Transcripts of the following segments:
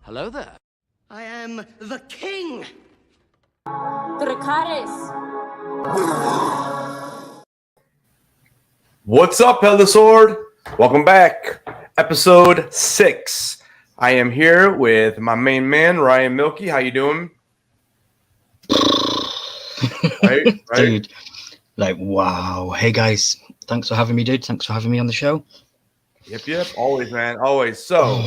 Hello there. I am the king! What's up, Headless? Welcome back. Episode 6. I am here with my main man, Ryan Milky. How you doing? right? Dude, like, wow. Hey, guys. Thanks for having me, dude. Thanks for having me on the show. Yep. Always, man. Always. So,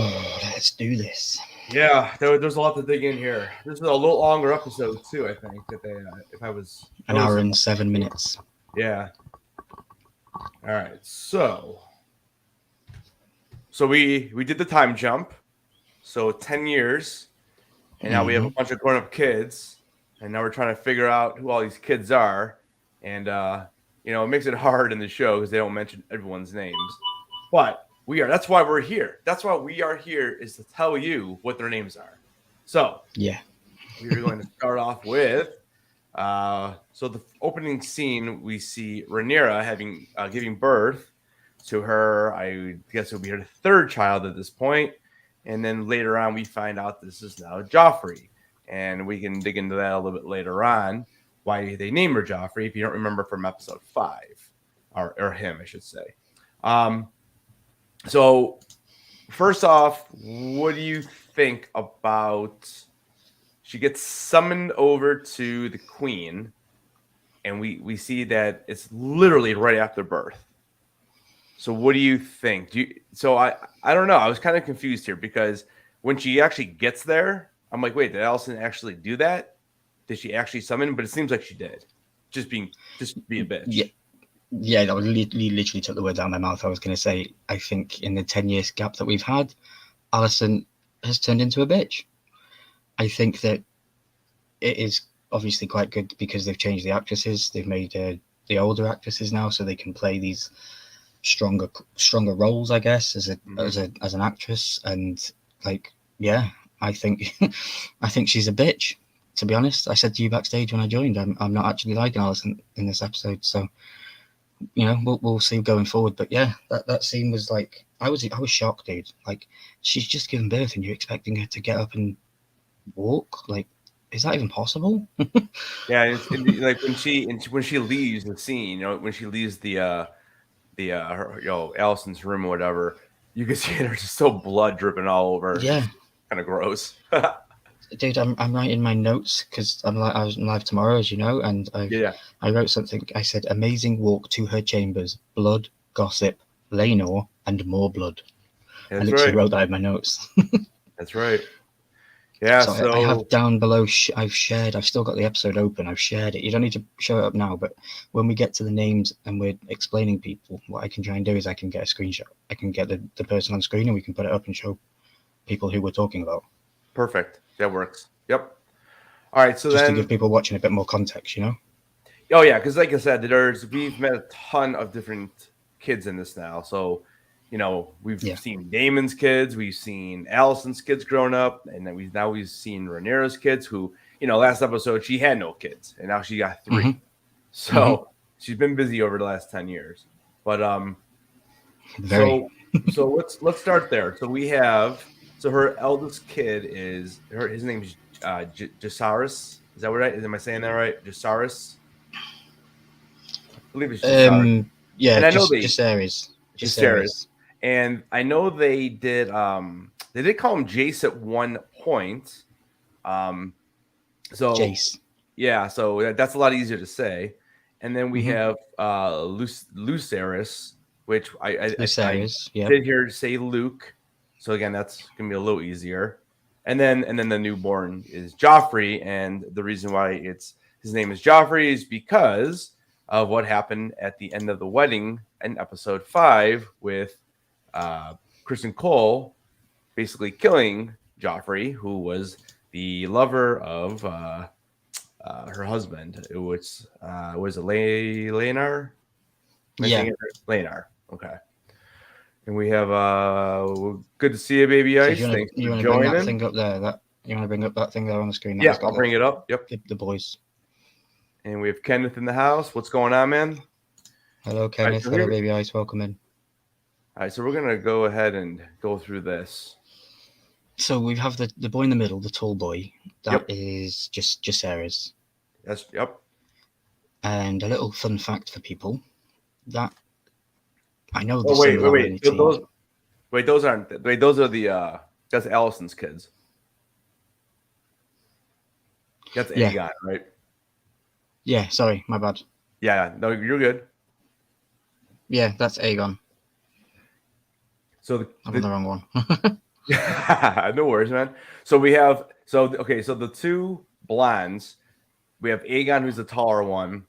let's do this. Yeah, there's a lot to dig in here. This is a little longer episode, too, I think. If I was... An hour and 7 minutes. Yeah. All right. So we did the time jump. So 10 years. And now we have a bunch of grown-up kids. And now we're trying to figure out who all these kids are. And, it makes it hard in the show because they don't mention everyone's names. But... that's why we're here. That's why we are here, is to tell you what their names are. So, yeah, we're going to start off with, so the opening scene, we see Rhaenyra giving birth to her, I guess it would be her third child at this point. And then later on, we find out this is now Joffrey. And we can dig into that a little bit later on, why they named her Joffrey, if you don't remember from episode 5, or him, I should say. So, first off, what do you think about... She gets summoned over to the queen, and we see that it's literally right after birth. So, what do you think? I don't know. I was kind of confused here, because when she actually gets there, I'm like, wait, did Alicent actually do that? Did she actually summon? But it seems like she did. Just be a bitch. Yeah, that was literally took the words out of my mouth. I was going to say, I think in the 10 years gap that we've had, Alicent has turned into a bitch. I think that it is obviously quite good because they've changed the actresses. They've made the older actresses now, so they can play these stronger roles, I guess, as an actress. And like, yeah, I think she's a bitch. To be honest, I said to you backstage when I joined, I'm not actually liking Alicent in this episode, so. We'll see going forward, but yeah, that scene was like, I was shocked, dude. Like, she's just given birth, and you're expecting her to get up and walk. Like, is that even possible? Yeah, like when she leaves the scene, when she leaves her, Alicent's room or whatever, you can see her just so blood dripping all over. Yeah, kind of gross. Dude, I'm writing my notes because I was live tomorrow, as you know, and I wrote something. I said, "Amazing walk to her chambers, blood, gossip, Laenor, and more blood." That's I literally right. wrote that in my notes. That's right. Yeah. So I have down below. I've still got the episode open. I've shared it. You don't need to show it up now, but when we get to the names and we're explaining people, what I can try and do is I can get a screenshot. I can get the person on screen, and we can put it up and show people who we're talking about. Perfect. That works. Yep. All right. So just then, to give people watching a bit more context, Oh Oh yeah, because like I said, we've met a ton of different kids in this now. So, we've seen Damon's kids, we've seen Allison's kids growing up, and then we've seen Rhaenyra's kids. Who, last episode she had no kids, and now she got 3. Mm-hmm. So she's been busy over the last 10 years. But so let's start there. So we have her eldest kid his name is Jacaerys. Is that right? Am I saying that right? Jacaerys. I believe it's Jacaerys. Yeah, and I know Jacaerys. And I know they did call him Jace at one point. So Jace. Yeah, so that's a lot easier to say. And then we have Lucerys, which I did hear say Luke. So again, that's gonna be a little easier. And then the newborn is Joffrey, and the reason why his name is Joffrey is because of what happened at the end of the wedding in episode 5 with Kristen Cole basically killing Joffrey, who was the lover of her husband. It was Laenar? Laenar. Okay. And we have good to see you, Baby Ice. Thanks for joining. Bring that thing up there? You want to bring up that thing there on the screen? Yeah, I'll bring it up. Yep. The boys. And we have Kenneth in the house. What's going on, man? Hello, Kenneth. Hello, Baby Ice. Welcome in. All right, so we're gonna go ahead and go through this. So we have the boy in the middle, the tall boy. That is just Jacaerys. Yep. And a little fun fact for people that I know. Those are the that's Allison's kids. That's Aegon, right? Yeah, sorry, my bad. Yeah, no, you're good. Yeah, that's Aegon. So I'm on the wrong one. No worries, man. So we have so the two blondes. We have Aegon, who's the taller one,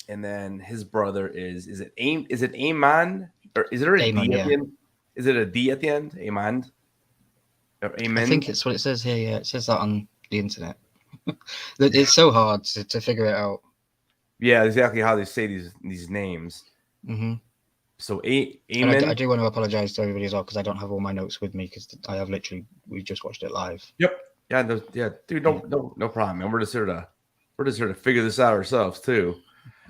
and then his brother is it Aemon, or is there a Aemon, D at the end? Is it a D at the end? Aemon? Or Aemon? I think it's what it says here. Yeah, it says that on the internet. It's so hard to figure it out. Yeah, exactly how they say these names. Mm-hmm. So Aemon. I do want to apologize to everybody as well because I don't have all my notes with me because we just watched it live. Yep. Yeah. Dude. No problem, man. We're just here to figure this out ourselves too.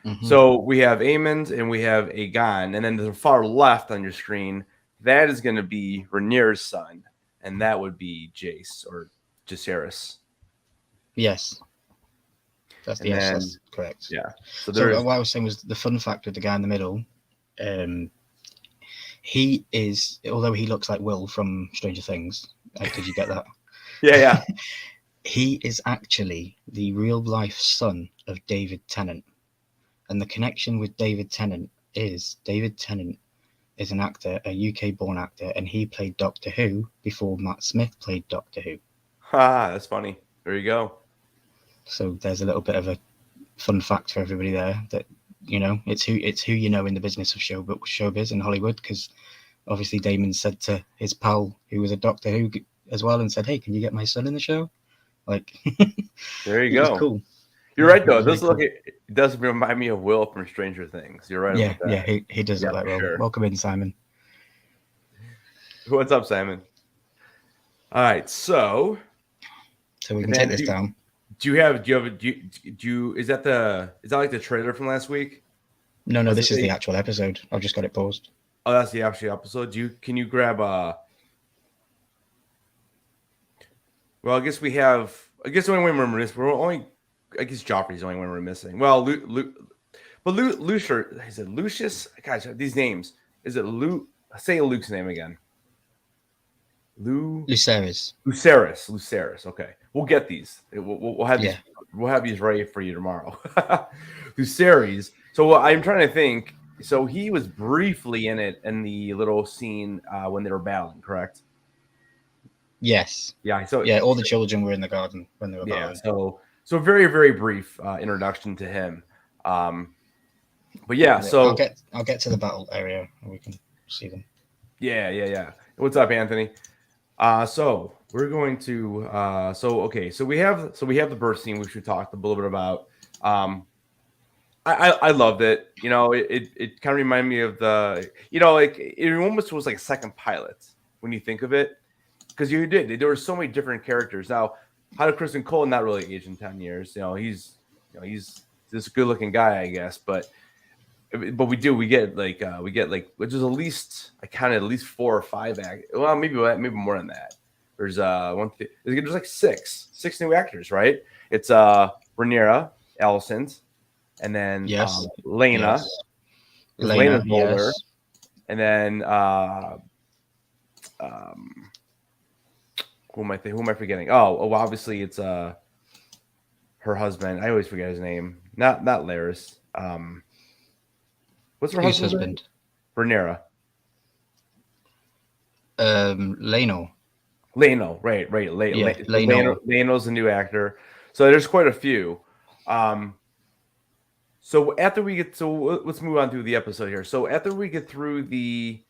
Mm-hmm. So we have Aemon and we have Aegon, and then to the far left on your screen, that is going to be Rhaenyra's son, and that would be Jace or Jacaerys. Yes. That's correct. Yeah. So what I was saying was the fun fact with the guy in the middle. He is, although he looks like Will from Stranger Things. Did you get that? Yeah. He is actually the real life son of David Tennant. And the connection with David Tennant is an actor, a UK born actor, and he played Doctor Who before Matt Smith played Doctor Who. That's funny. There you go. So there's a little bit of a fun fact for everybody there that, it's who you know in the business of showbiz in Hollywood, because obviously Damon said to his pal who was a Doctor Who as well and said, "Hey, can you get my son in the show?" Like, there you go. Cool. You're right though. It does remind me of Will from Stranger Things. You're right. Yeah, he does look like Will. Sure. Welcome in, Simon. What's up, Simon? All right, so we can take this down. Is that like the trailer from last week? No, this is the actual episode. I've just got it paused. Oh, that's the actual episode. Can you grab well, I guess the only one we're missing. I guess Joffrey's the only one we're missing. Well, Lucius. Is it Lucius? Gosh, these names. Is it Luke? Say Luke's name again. Lucerys. Okay, we'll get these. We'll have these. We'll have these ready for you tomorrow. Lucerys. So I'm trying to think. So he was briefly in the little scene when they were battling, correct? Yes. Yeah. So all the children were in the garden when they were battling. So very, very brief introduction to him. But yeah. So I'll get to the battle area and we can see them. Yeah. What's up, Anthony? So we're going to so we have the birth scene, which we talked a little bit about. I loved it. You know, it kind of reminded me of the, you know, like it almost was like a second pilot when you think of it, because you did. There were so many different characters. Now, how did Kristen Cole not really age in 10 years? He's this good looking guy, I guess, but we get like which is at least I counted at least 4 or 5 well maybe more than that. There's there's like six new actors, right? It's Rhaenyra, Allison, and then Yes. Lena. Yes. Because Lena, Lena's older. yes. And then who am I forgetting? Oh, well, obviously it's her husband. I always forget his name. Not Laris. What's her Whose husband's name? husband? Rhaenyra. Leno. Leno, right. Yeah, Leno. Leno's a new actor. So there's quite a few. So after we get, so let's move on through the episode here. So after we get through the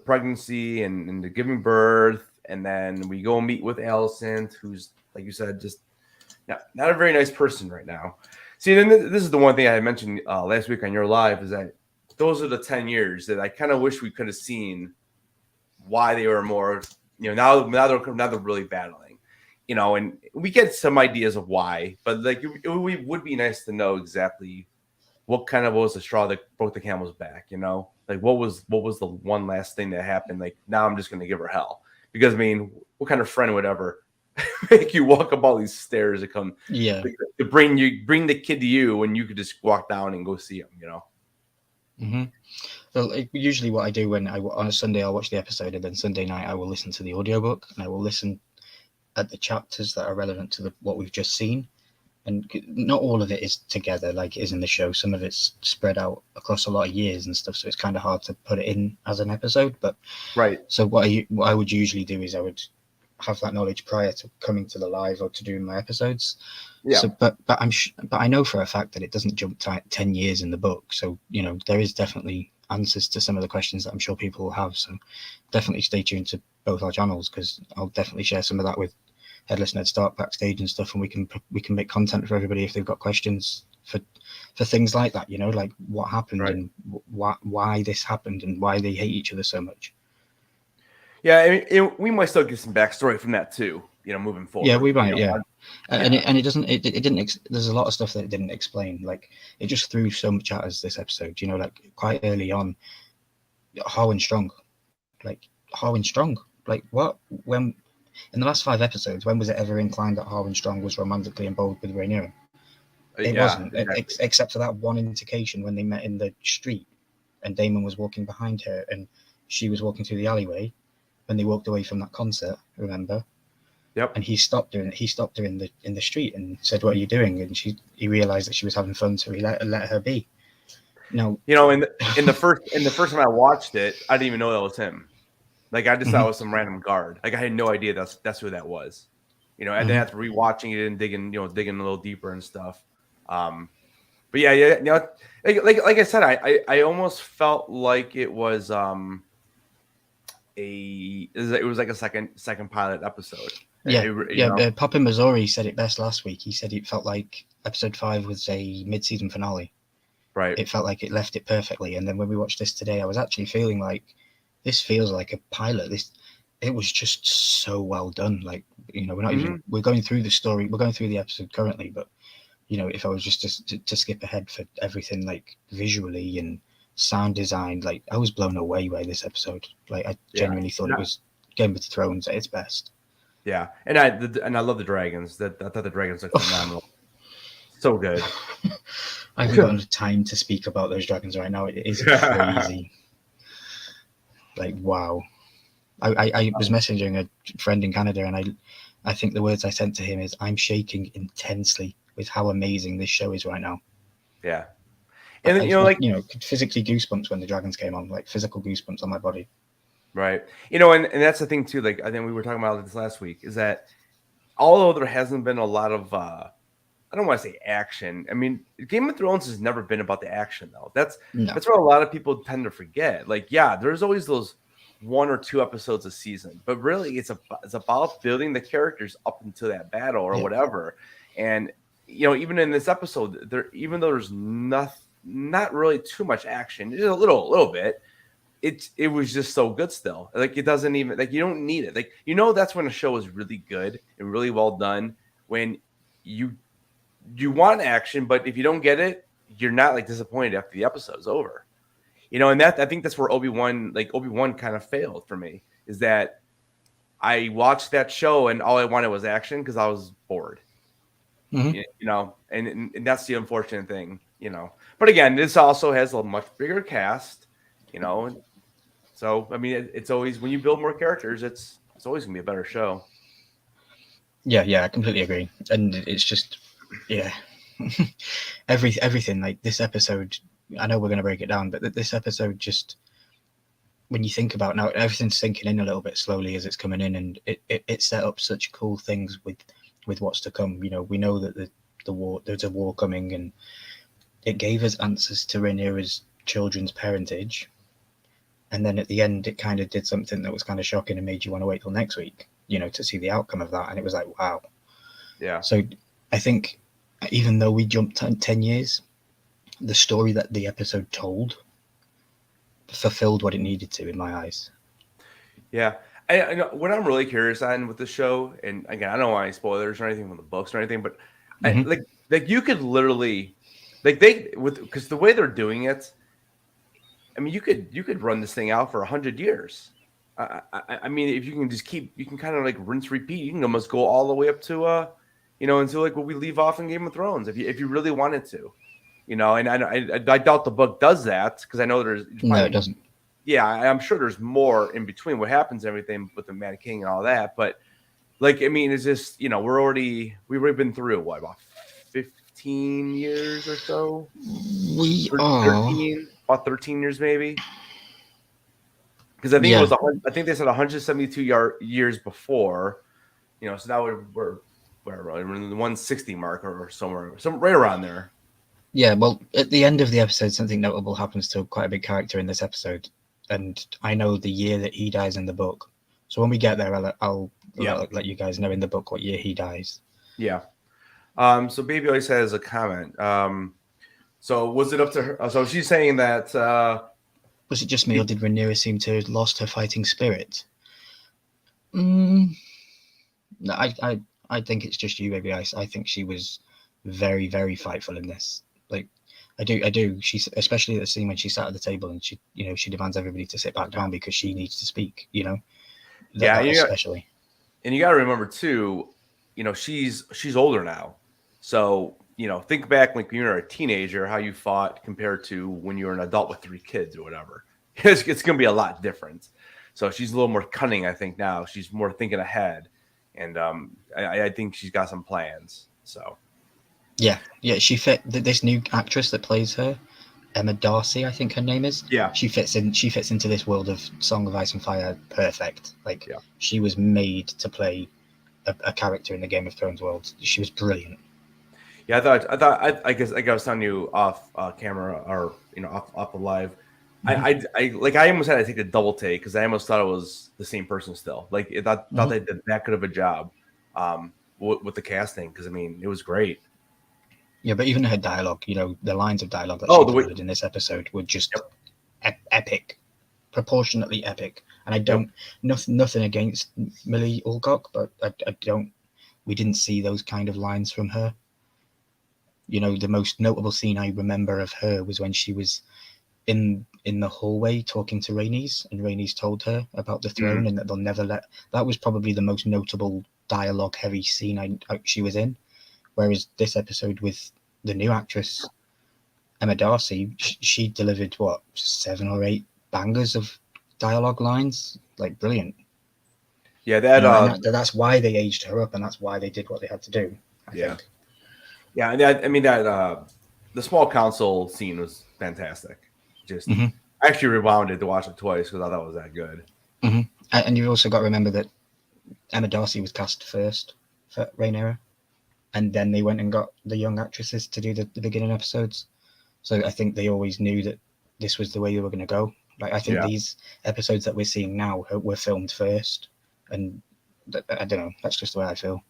pregnancy and the giving birth, and then we go meet with Allison, who's, like you said, just not a very nice person right now. See, then this is the one thing I mentioned last week on your live, is that those are the 10 years that I kind of wish we could have seen why they were more, now they're really battling, and we get some ideas of why, but like it would be nice to know exactly what was the straw that broke the camel's back, like what was the one last thing that happened? Like, now I'm just going to give her hell, because I mean, what kind of friend would ever make you walk up all these stairs to come, to bring the kid to you when you could just walk down and go see him, Mm-hmm. So usually what I do when on a Sunday, I'll watch the episode, and then Sunday night I will listen to the audiobook, and I will listen at the chapters that are relevant to what we've just seen. And not all of it is together like it is in the show. Some of it's spread out across a lot of years and stuff, so it's kind of hard to put it in as an episode. But right. So what I would usually do is I would have that knowledge prior to coming to the live or to doing my episodes. Yeah. So, but I know for a fact that it doesn't jump 10 years in the book. So, there is definitely answers to some of the questions that I'm sure people will have. So definitely stay tuned to both our channels, because I'll definitely share some of that with Headless Ned Stark backstage and stuff. And we can make content for everybody if they've got questions for things like that, like what happened, right, and why this happened and why they hate each other so much. Yeah, I mean, we might still get some backstory from that too, moving forward. Yeah, we might. Yeah. And it doesn't. It didn't. There's a lot of stuff that it didn't explain. Like, it just threw so much at us this episode. Like quite early on, Harwin Strong. Like what? When in the last 5 episodes, when was it ever inclined that Harwin Strong was romantically involved with Rhaenyra? It wasn't, exactly. Except for that one indication when they met in the street, and Damon was walking behind her, and she was walking through the alleyway when they walked away from that concert. Remember? Yep. And he stopped her. He stopped her in the street and said, "What are you doing?" And he realized that she was having fun, so he let her be. No, in the first time I watched it, I didn't even know that was him. Like, I just thought it was some random guard. Like, I had no idea that's who that was. And then after rewatching it and digging a little deeper and stuff. But yeah. Like I said, I almost felt like it was it was like a second pilot episode. Yeah. Papa Missouri said it best last week. He said it felt like episode 5 was a mid-season finale. Right. It felt like it left it perfectly. And then when we watched this today, I was actually feeling like this feels like a pilot. It was just so well done. Like, we're not even, we're going through the story. We're going through the episode currently, but if I was just to skip ahead for everything, like visually and sound design, like I was blown away by this episode. Like, I genuinely thought it was Game of Thrones at its best. Yeah, and I love the dragons. I thought the dragons looked phenomenal. So good. I haven't got enough time to speak about those dragons right now. It is crazy. Like, wow. I was messaging a friend in Canada, and I think the words I sent to him is, "I'm shaking intensely with how amazing this show is right now." Yeah. And then, physically goosebumps when the dragons came on, like physical goosebumps on my body. Right. And that's the thing too. Like, I think we were talking about this last week, is that although there hasn't been a lot of, I don't want to say action. I mean, Game of Thrones has never been about the action though. That's what a lot of people tend to forget. Like, yeah, there's always those 1 or 2 episodes a season, but really it's about building the characters up until that battle or whatever. And even in this episode, even though there's not really too much action, just a little bit. It was just so good still. Like, it doesn't even, like, you don't need it. Like, that's when a show is really good and really well done, when you want action, but if you don't get it, you're not like disappointed after the episode's over. And that, I think that's where Obi-Wan kind of failed for me, is that I watched that show and all I wanted was action because I was bored. And that's the unfortunate thing. But again, this also has a much bigger cast. So I mean, it's always, when you build more characters, it's always gonna be a better show. Yeah, I completely agree. And it's just, yeah, everything, like this episode. I know we're going to break it down, but this episode, just when you think about now, everything's sinking in a little bit slowly as it's coming in, and it set up such cool things with what's to come. We know that the war, there's a war coming, and it gave us answers to Rhaenyra's children's parentage. And then at the end, it kind of did something that was kind of shocking and made you want to wait till next week, to see the outcome of that. And it was like, wow. Yeah. So I think even though we jumped 10 years, the story that the episode told fulfilled what it needed to, in my eyes. Yeah. I know what I'm really curious on with the show, and again, I don't want any spoilers or anything from the books or anything, but like you could literally, like, because the way they're doing it, I mean, you could run this thing out for 100 years. I mean, if you can just you can kind of like rinse, repeat. You can almost go all the way up to until like what we leave off in Game of Thrones, if you really wanted to, And I doubt the book does that, because I know there's no, it doesn't. Yeah, I'm sure there's more in between what happens and everything with the Mad King and all that. But like, I mean, it's just we've already been through what, about 15 years or so. We are 13. About 13 years, maybe, because I think it was. I think they said 172 years before, So now we're in the 160 mark or somewhere, right around there. Yeah, well, at the end of the episode, something notable happens to quite a big character in this episode, and I know the year that he dies in the book. So when we get there, I'll let you guys know in the book what year he dies. Yeah. So Baby always has a comment. So was it up to her? So she's saying that. Was it just me, or did Rhaenyra seem to have lost her fighting spirit? No, I think it's just you, Baby Ice. I think she was very, very fightful in this. Like, I do. She's, especially at the scene when she sat at the table and she demands everybody to sit back down because she needs to speak. Especially. And you got to remember too, she's older now, so. Think back like when you were a teenager, how you fought compared to when you were an adult with 3 kids or whatever. It's going to be a lot different. So she's a little more cunning, I think, now. She's more thinking ahead. And I think she's got some plans. So. Yeah. She fit this new actress that plays her, Emma Darcy, I think her name is. Yeah. She fits into this world of Song of Ice and Fire perfect. Like, she was made to play a character in the Game of Thrones world. She was brilliant. Yeah, I guess I was telling you off camera, or off the live. Mm-hmm. I almost had to take a double take because I almost thought it was the same person still. Like, I thought they did that good of a job with the casting, because I mean, it was great. Yeah, but even her dialogue, the lines of dialogue that she delivered in this episode were just epic, proportionately epic. And I don't nothing against Millie Alcock, but we didn't see those kind of lines from her. The most notable scene I remember of her was when she was in the hallway talking to Rhaenys, and Rhaenys told her about the throne and that they'll never let. That was probably the most notable dialogue-heavy scene she was in. Whereas this episode with the new actress, Emma Darcy, she delivered, 7 or 8 bangers of dialogue lines. Like, brilliant. Yeah, that's why they aged her up, and that's why they did what they had to do, I think. Yeah, I mean that the small council scene was fantastic. Just I actually rewound it to watch it twice because I thought it was that good. Mm-hmm. And you've also got to remember that Emma Darcy was cast first for Rhaenyra, and then they went and got the young actresses to do the beginning episodes. So I think they always knew that this was the way they were going to go. Like, I think these episodes that we're seeing now were filmed first, and I don't know. That's just the way I feel.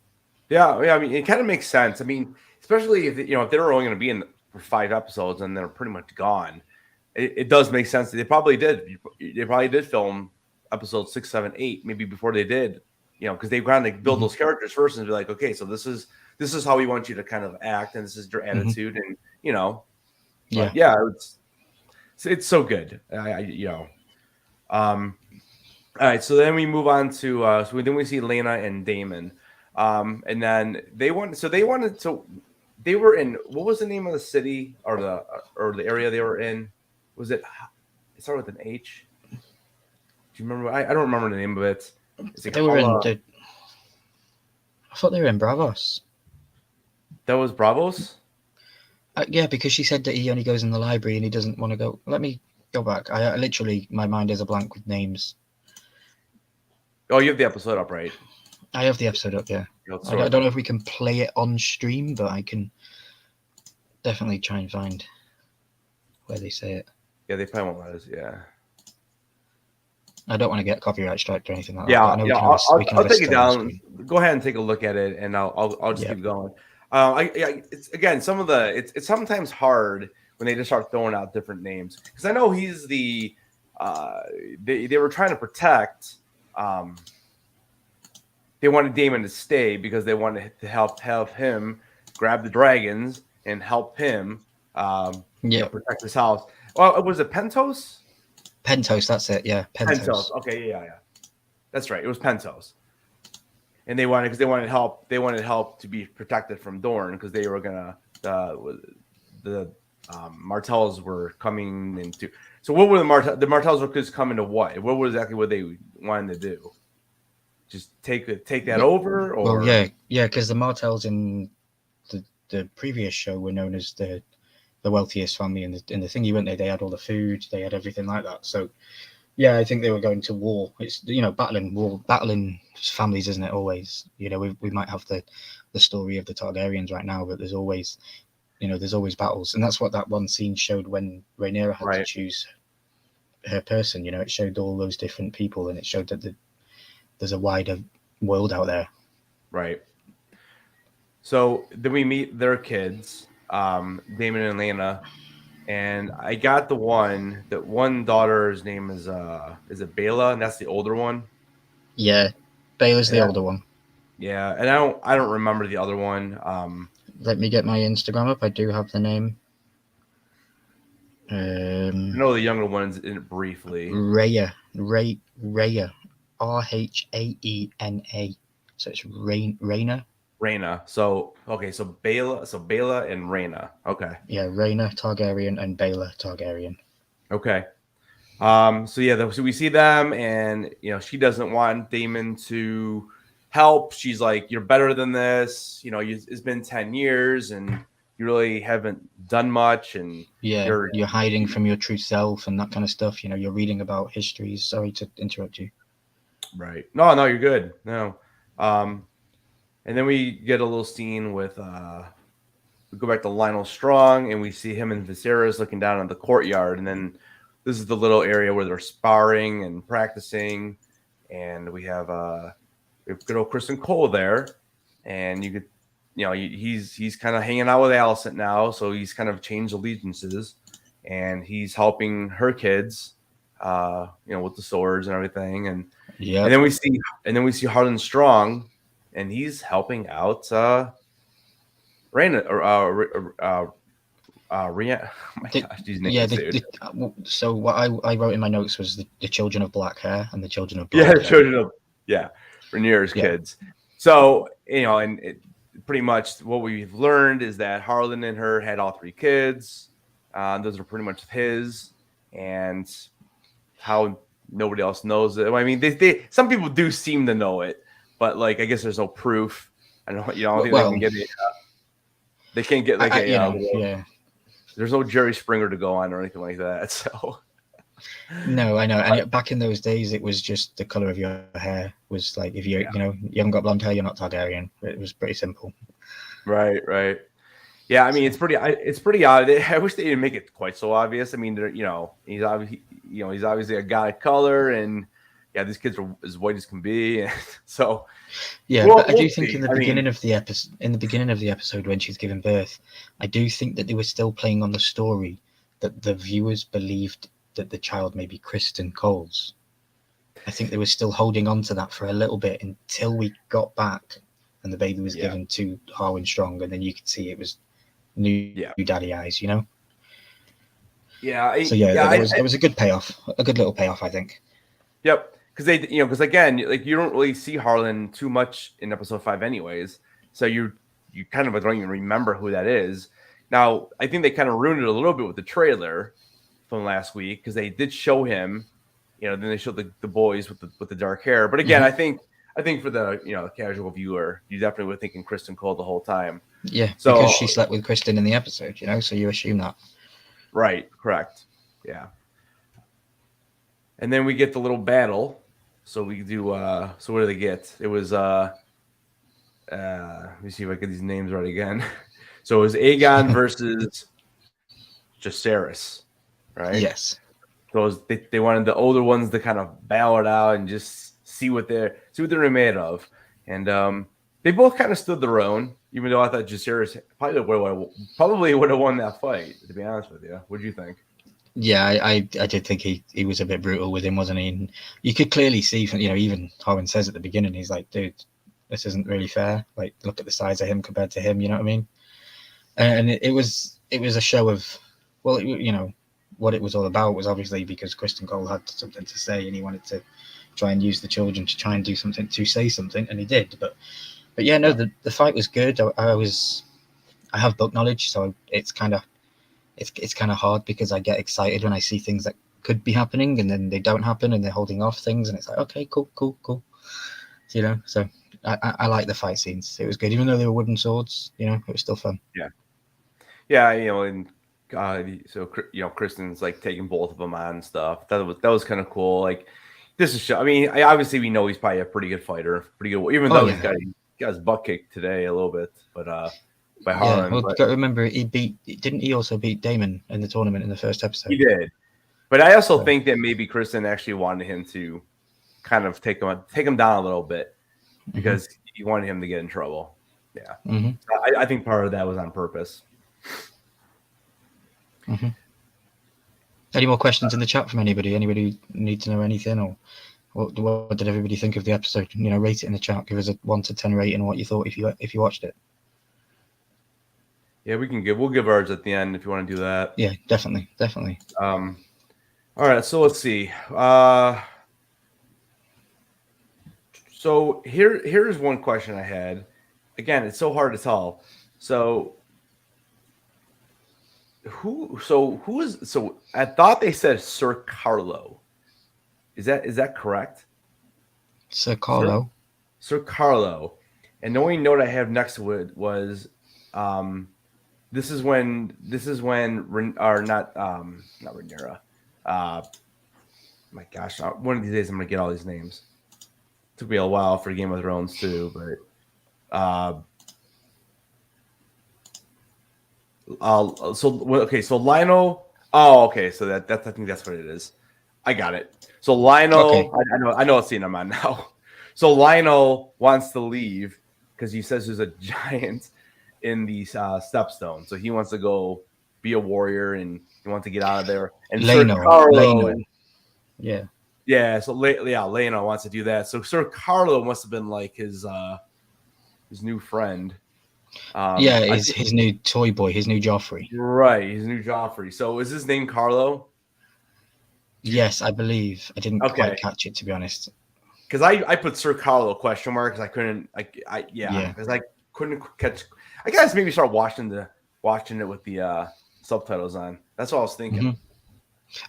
Yeah. I mean, it kind of makes sense. I mean, especially if if they were only going to be in for 5 episodes and they're pretty much gone, it does make sense. They probably did. They probably did film episodes 6, 7, 8, maybe before they did. Because they kind of build those characters first and be like, okay, so this is how we want you to kind of act, and this is your attitude, and Yeah. but yeah, it's so good. All right, so then we move on to then we see Lena and Damon, and then they were in, what was the name of the city or the area they were in? Was it started with an H? Do you remember? I don't remember the name of it. It's like They were in. I thought they were in Bravos. That was Bravos. Yeah, because she said that he only goes in the library and he doesn't want to go. Let me go back. I literally, my mind is a blank with names. Oh, you have the episode up, right? I have the episode up, yeah. I don't know if we can play it on stream, but I can definitely try and find where they say it. Yeah, they probably won't let us. Yeah. I don't want to get copyright striked or anything like that. I know I'll take it down. Go ahead and take a look at it, and I'll just keep going. It's again it's sometimes hard when they just start throwing out different names, because I know he's the they were trying to protect. They wanted Damon to stay because they wanted to help him grab the dragons and help him protect his house. Well, was it Pentos? Pentos, that's it. Yeah, Pentos. Okay, yeah. That's right. It was Pentos. And they wanted help. They wanted help to be protected from Dorne, because they were gonna the Martells were coming into. So what were the Martells were just coming to what? What was exactly what they wanted to do? Just take that over, or well, yeah, because the Martells in the previous show were known as the wealthiest family in the thingy, weren't they? They had all the food, they had everything like that. So yeah, I think they were going to war. It's battling families, isn't it? Always, we might have the story of the Targaryens right now, but there's always battles, and that's what that one scene showed when Rhaenyra had to choose her person. It showed all those different people, and it showed that there's a wider world out there. Right. So then we meet their kids, Damon and Lena, and I got the one daughter's name is it Bela, and that's the older one. Yeah, Bela's the older one. Yeah, and I don't remember the other one. Let me get my Instagram up. I do have the name. I know the younger one's in it briefly. Rhea. Rhaena. So it's Rhaena. So Bela and Rhaena. Okay. Yeah, Rhaena Targaryen and Bela Targaryen. Okay. So we see them, and she doesn't want Damon to help. She's like, "You're better than this. It's been 10 years, and you really haven't done much, and you're hiding from your true self and that kind of stuff. You're reading about histories." Sorry to interrupt you. Right. No, you're good. No. And then we get a little scene with we go back to Lionel Strong, and we see him and Viserys looking down on the courtyard, and then this is the little area where they're sparring and practicing, and we have good old Kristen Cole there, and you could he's kind of hanging out with Alicent now, so he's kind of changed allegiances, and he's helping her kids with the swords and everything, and then we see Harlan Strong, and he's helping out Rhaena or Rhea. Oh my gosh, these names, dude. So what I wrote in my notes was the children of black hair and the children of black hair. Children of Rhaenyra's kids. So and pretty much what we've learned is that Harlan and her had all 3 kids. Those are pretty much his, and how nobody else knows it. I mean, they some people do seem to know it, but I guess there's no proof. I don't think they can get it. They can't get There's no Jerry Springer to go on or anything like that. So no, I know. And back in those days, it was just the color of your hair was like, if you you haven't got blonde hair, you're not Targaryen. It was pretty simple. Right. Yeah, I mean, it's pretty odd. I wish they didn't make it quite so obvious. I mean, he's obviously a guy of color, and yeah, these kids are as white as can be. So yeah, we'll but I do think see. in the beginning of the episode when she's giving birth, I do think that they were still playing on the story that the viewers believed that the child may be Kristen Cole's. I think they were still holding on to that for a little bit until we got back and the baby was given to Harwin Strong, and then you could see it was new daddy eyes, you know? Yeah. So it was a good payoff, a good little payoff, I think. Yep. Because again, like you don't really see Harlan too much in episode 5 anyways. So you kind of don't even remember who that is. Now, I think they kind of ruined it a little bit with the trailer from last week because they did show him, then they showed the boys with the dark hair. But again, I think for the casual viewer, you definitely were thinking Kristen Cole the whole time. Yeah, so, because she slept with Kristen in the episode, so you assume that. Right, correct. Yeah. And then we get the little battle. So we do so what do they get? It was let me see if I get these names right again. So it was Aegon versus Jacaerys, right? Yes. So they wanted the older ones to kind of battle it out and just see what they're made of. And they both kind of stood their own, even though I thought Jacaerys probably would have won that fight, to be honest with you. What do you think? Yeah, I did think he was a bit brutal with him, wasn't he? And you could clearly see, even Harwin says at the beginning, he's like, dude, this isn't really fair. Like, look at the size of him compared to him, you know what I mean? And it was a show of, well, what it was all about was obviously because Kristen Cole had something to say and he wanted to try and use the children to try and do something, to say something, and he did. But yeah, no, the fight was good. I have book knowledge, so it's kind of hard because I get excited when I see things that could be happening and then they don't happen and they're holding off things, and it's like, okay, cool. So I like the fight scenes. It was good, even though they were wooden swords. It was still fun. Yeah. And so Kristen's like taking both of them on and stuff. That was kind of cool. Like, this is show. I mean, obviously we know he's probably a pretty good fighter, even though he got his butt kicked today a little bit, but by Harlan. Yeah, well, you got to remember, didn't he also beat Daemon in the tournament in the first episode? He did, but I also think that maybe Kristen actually wanted him to kind of take him down a little bit because he wanted him to get in trouble. Yeah, so I think part of that was on purpose. Any more questions in the chat from anybody? Anybody need to know anything, or what did everybody think of the episode? Rate it in the chat. Give us a 1 to 10 rating on what you thought if you watched it. Yeah, we'll give ours at the end if you want to do that. Yeah, definitely. All right, so let's see. So here's one question I had. Again, it's so hard to tell. So I thought they said Sir Carlo. Is that correct? Sir Carlo. Sir Carlo. And the only note I have next to it was This is when not Rhaenyra. My gosh, one of these days I'm gonna get all these names. Took me a while for Game of Thrones too, but so Lionel. Oh, okay, so that's I think that's what it is. I got it. So Lionel, okay. I know what scene I'm on now. So Lionel wants to leave because he says there's a giant in these stepstones, so he wants to go be a warrior and he wants to get out of there. And Leno. So Leno wants to do that. So Sir Carlo must have been like his new friend. His new toy boy, his new Joffrey. Right, his new Joffrey. So is his name Carlo? Yes, I believe. I didn't quite catch it, to be honest. Because I put Sir Carlo question mark because I couldn't because I couldn't catch. I guess maybe start watching it with the subtitles on. That's what I was thinking.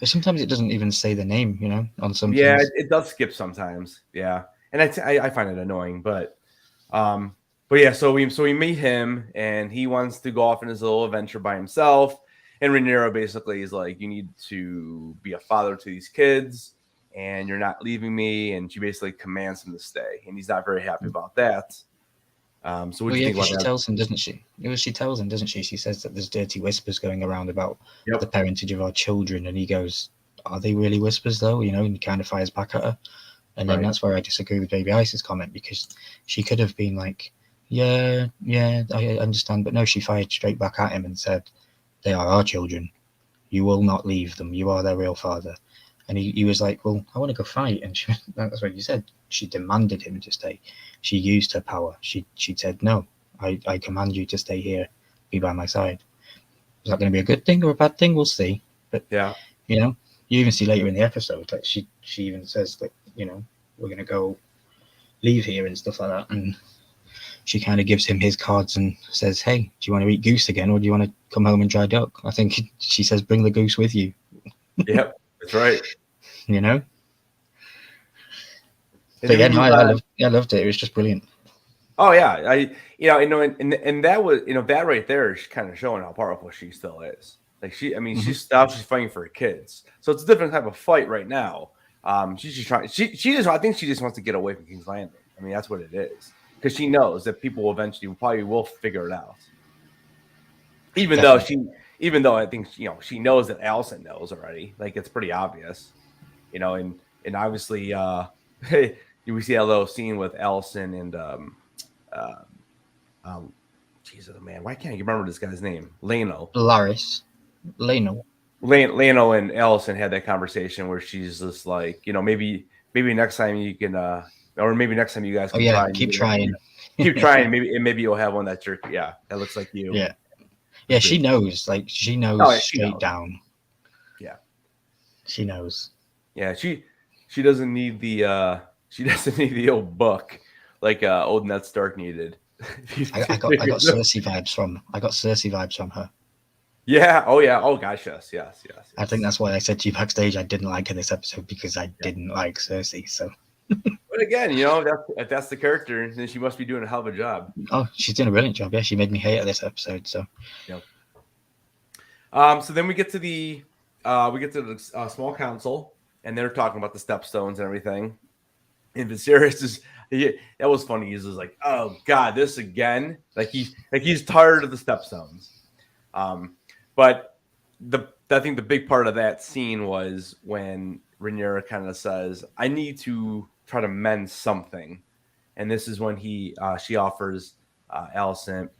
Sometimes it doesn't even say the name, on some. Yeah, things. It does skip sometimes. Yeah, and I find it annoying, but yeah. So we meet him, and he wants to go off on his little adventure by himself. And Rhaenyra basically is like, you need to be a father to these kids, and you're not leaving me. And she basically commands him to stay, and he's not very happy about that. So what do you think about that? She tells him, doesn't she? She tells him, doesn't she? She says that there's dirty whispers going around about the parentage of our children, and he goes, "Are they really whispers, though?" And he kind of fires back at her. And then Right. that's where I disagree with Baby Ice's comment, because she could have been like, yeah, I understand. But no, she fired straight back at him and said, they are our children. You will not leave them. You are their real father. And he was like, well, I want to go fight. And that's what you said. She demanded him to stay. She used her power. She said, no, I command you to stay here, be by my side. Is that going to be a good thing or a bad thing? We'll see. But, Yeah. you know, you even see later in the episode, like she even says that, you know, we're going to go leave here and stuff like that. And she kind of gives him his cards and says, hey, do you want to eat goose again, or do you want to come home and dry duck? I think she says, bring the goose with you. Yep. That's right. You know? And But yeah, then no, I loved it. It was just brilliant. Oh yeah, and that was, that right there is kind of showing how powerful she still is. Like she's fighting for her kids, so it's a different type of fight right now. She's just trying. I think she just wants to get away from King's Landing. I mean, that's what it is, because she knows that people eventually probably will figure it out. Even though I think she knows that Allison knows already. Like, it's pretty obvious, and obviously, we see a little scene with Allison and Jesus, man, why can't you remember this guy's name? Leno and Allison had that conversation where she's just like, maybe next time you can, or maybe next time you guys can try. Keep trying. Keep trying. Maybe you'll have one that looks like you. Yeah. She knows. Like, she knows straight down. Yeah. She knows. Yeah. She doesn't need the old book like old Ned Stark needed. I got Cersei vibes from her. Yeah. Oh yeah. Oh gosh. Yes. I think that's why I said to you backstage I didn't like her this episode, because I didn't like Cersei. So. But again, if that's the character, then she must be doing a hell of a job. Oh, she's doing a brilliant job. Yeah, she made me hate her this episode. So. Yep. So then we get to the small council, and they're talking about the stepstones and everything. And Viserys that was funny. He's just like, oh god, this again. Like he's tired of the stepstones. But I think the big part of that scene was when Rhaenyra kind of says, I need to try to mend something. And this is when she offers Alicent,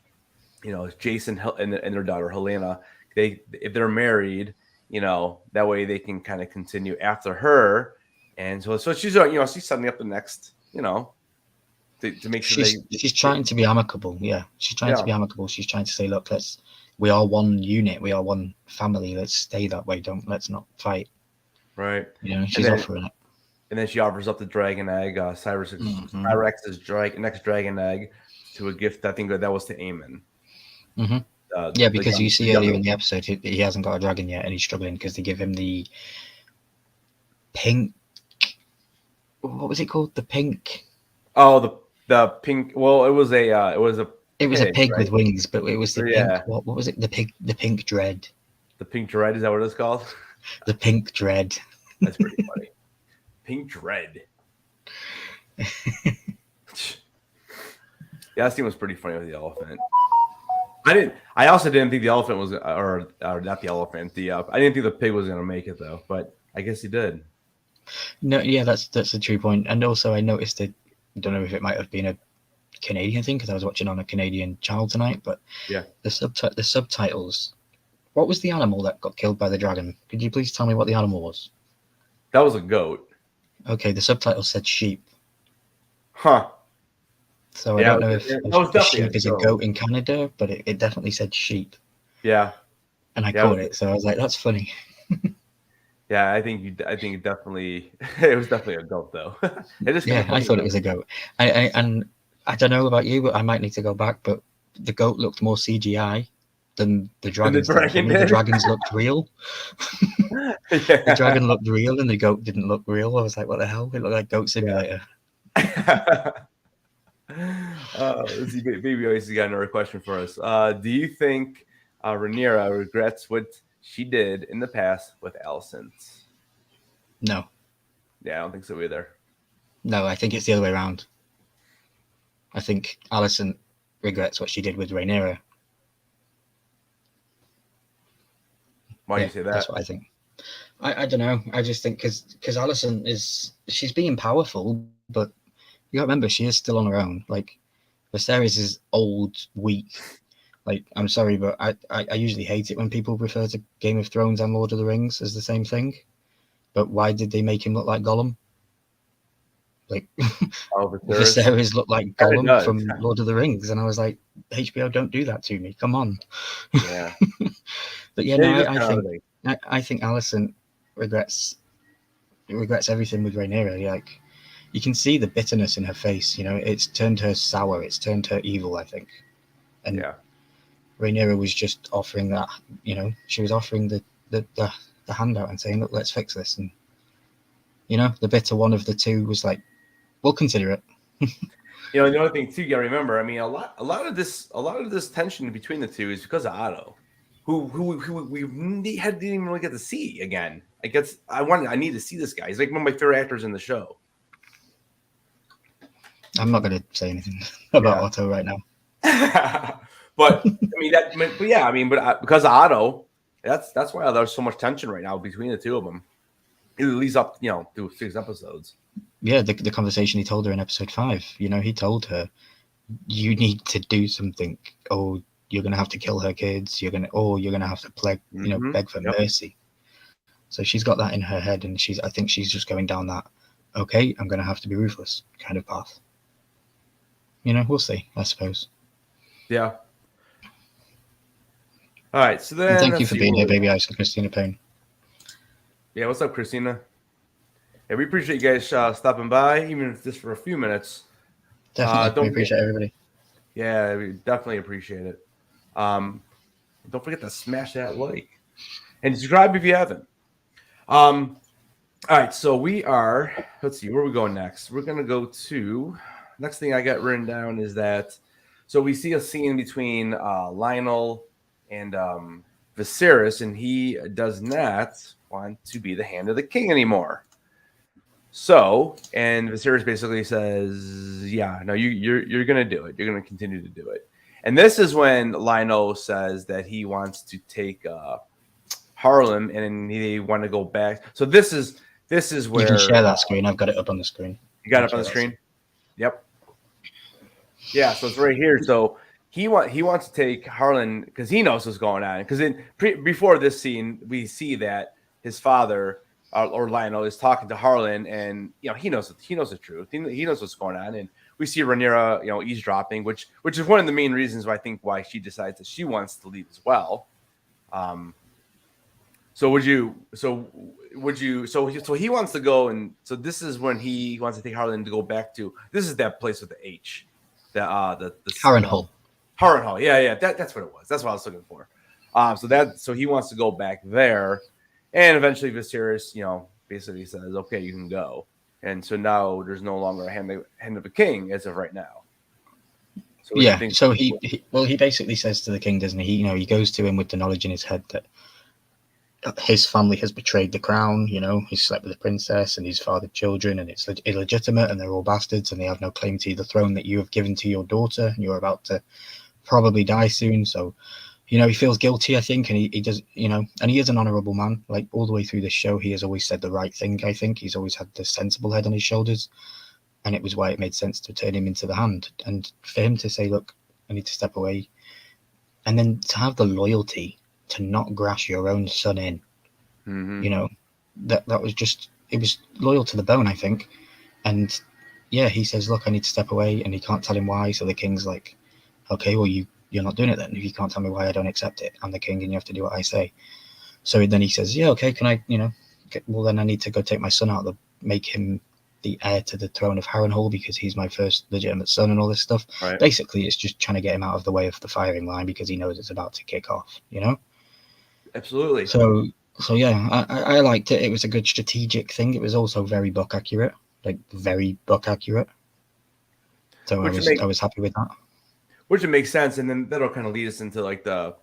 Jason and their daughter Helena, if they're married, that way they can kind of continue after her. And so she's she's setting up the next, to make sure she's trying to be amicable. Yeah, she's trying to be amicable. She's trying to say, look, we are one unit, we are one family. Let's stay that way. Let's not fight. Right. She's offering it. And then she offers up the dragon egg, Cyrex's next dragon egg, to a gift. I think that was to Aemon. Mm-hmm. Because you see earlier in the episode, he hasn't got a dragon yet, and he's struggling because they give him the pink. What was it called? The pink. Oh, the pink. Well, it was a pig right? with wings, but it was the pink. What was it? The pink dread. The pink dread, is that what it's called? The pink dread. That's pretty funny. Pink dread. That scene was pretty funny with the elephant. I also didn't think the elephant was, or not the elephant. I didn't think the pig was going to make it though, but I guess he did. No, yeah, that's a true point. And also, I noticed that, I don't know if it might have been a Canadian thing, because I was watching on a Canadian channel tonight, but yeah, the subtitles. What was the animal that got killed by the dragon? Could you please tell me what the animal was? That was a goat. Okay, the subtitles said sheep. Huh. So I don't know if sheep is a goat in Canada, but it definitely said sheep. Yeah. And I caught it, so I was like, that's funny. Yeah, I think it definitely it was definitely a goat though. I thought it was a goat. And I don't know about you, but I might need to go back, but the goat looked more CGI than the dragons. The dragons looked real. The dragon looked real and the goat didn't look real. I was like, what the hell? It looked like Goat Simulator. Baby always got another question for us. Do you think Rhaenyra regrets what she did in the past with Alicent? No. Yeah, I don't think so either. No, I think it's the other way around. I think Alicent regrets what she did with Rhaenyra. Why do you say that? That's what I think. I don't know. I just think because Allison she's being powerful, but you gotta remember she is still on her own. Like Viserys is old, weak. Like I'm sorry, but I usually hate it when people refer to Game of Thrones and Lord of the Rings as the same thing. But why did they make him look like Gollum? Like Viserys looked like Gollum from Lord of the Rings, and I was like, HBO, don't do that to me. Come on. Yeah. But yeah, no, I think Allison regrets everything with Rhaenyra. Like you can see the bitterness in her face. You know, it's turned her sour. It's turned her evil. I think. And Rhaenyra was just offering that. You know, she was offering the handout and saying, "Look, let's fix this." And you know, the bitter one of the two was like, "We'll consider it." You know, the other thing too, you gotta remember. I mean, a lot of this tension between the two is because of Otto, who we didn't even really get to see again. I need to see this guy. He's like one of my favorite actors in the show. I'm not going to say anything about Otto right now. But I mean, because of Otto, that's why there's so much tension right now between the two of them. It leads up, through 6 episodes. Yeah, the conversation he told her in episode 5. You know, he told her, "You need to do something. Oh, you're going to have to kill her kids. You're going to have to beg for mercy." So she's got that in her head, and I think she's just going down that, okay, I'm going to have to be ruthless kind of path. You know, we'll see, I suppose. Yeah. All right, so then... And thank you for being here, Baby Ice and Christina Payne. Yeah, what's up, Christina? Yeah, we appreciate you guys stopping by, even if just for a few minutes. Definitely, we appreciate everybody. Yeah, we definitely appreciate it. Don't forget to smash that like. And subscribe if you haven't. All right, so let's see, where are we going next? We're going to go to... Next thing I got written down is that, so we see a scene between Lionel and Viserys, and he does not want to be the hand of the king anymore. So, and Viserys basically says, "Yeah, no, you're gonna do it. You're gonna continue to do it." And this is when Lionel says that he wants to take Harlem, and they want to go back. So this is where you can share that screen. I've got it up on the screen. You got it up on the screen. Yep. Yeah, so it's right here. So he wants to take Harlan because he knows what's going on. Because before this scene, we see that his father or Lionel is talking to Harlan, and he knows the truth. He knows what's going on, and we see Rhaenyra eavesdropping, which is one of the main reasons why she decides that she wants to leave as well. So he wants to go, and so this is when he wants to take Harlan to go back to. This is that place with the H. The Harrenhal. Harrenhal, yeah, that's what it was. That's what I was looking for. So he wants to go back there, and eventually Viserys, basically says, "Okay, you can go." And so now there's no longer a hand of a king as of right now. So he basically says to the king, doesn't he? He goes to him with the knowledge in his head that his family has betrayed the crown. He slept with the princess and he's fathered children, and it's illegitimate, and they're all bastards, and they have no claim to the throne that you have given to your daughter, and you're about to probably die soon. So, he feels guilty, I think, and he does, and he is an honorable man. Like all the way through this show, he has always said the right thing. I think he's always had the sensible head on his shoulders, and it was why it made sense to turn him into the hand, and for him to say, "Look, I need to step away," and then to have the loyalty to not grass your own son in. Mm-hmm. That was just, it was loyal to the bone, I think. And yeah, he says, "Look, I need to step away," and he can't tell him why. So the king's like, "Okay, well, you're not doing it then. If you can't tell me why, I don't accept it. I'm the king and you have to do what I say." So then he says, "Yeah, okay, can I, well, then I need to go take my son out, make him the heir to the throne of Harrenhal because he's my first legitimate son," and all this stuff. Right. Basically, it's just trying to get him out of the way of the firing line because he knows it's about to kick off, Absolutely. So yeah, I liked it. It was a good strategic thing. It was also very book accurate, So I was happy with that. Which it makes sense, and then that'll kind of lead us into like the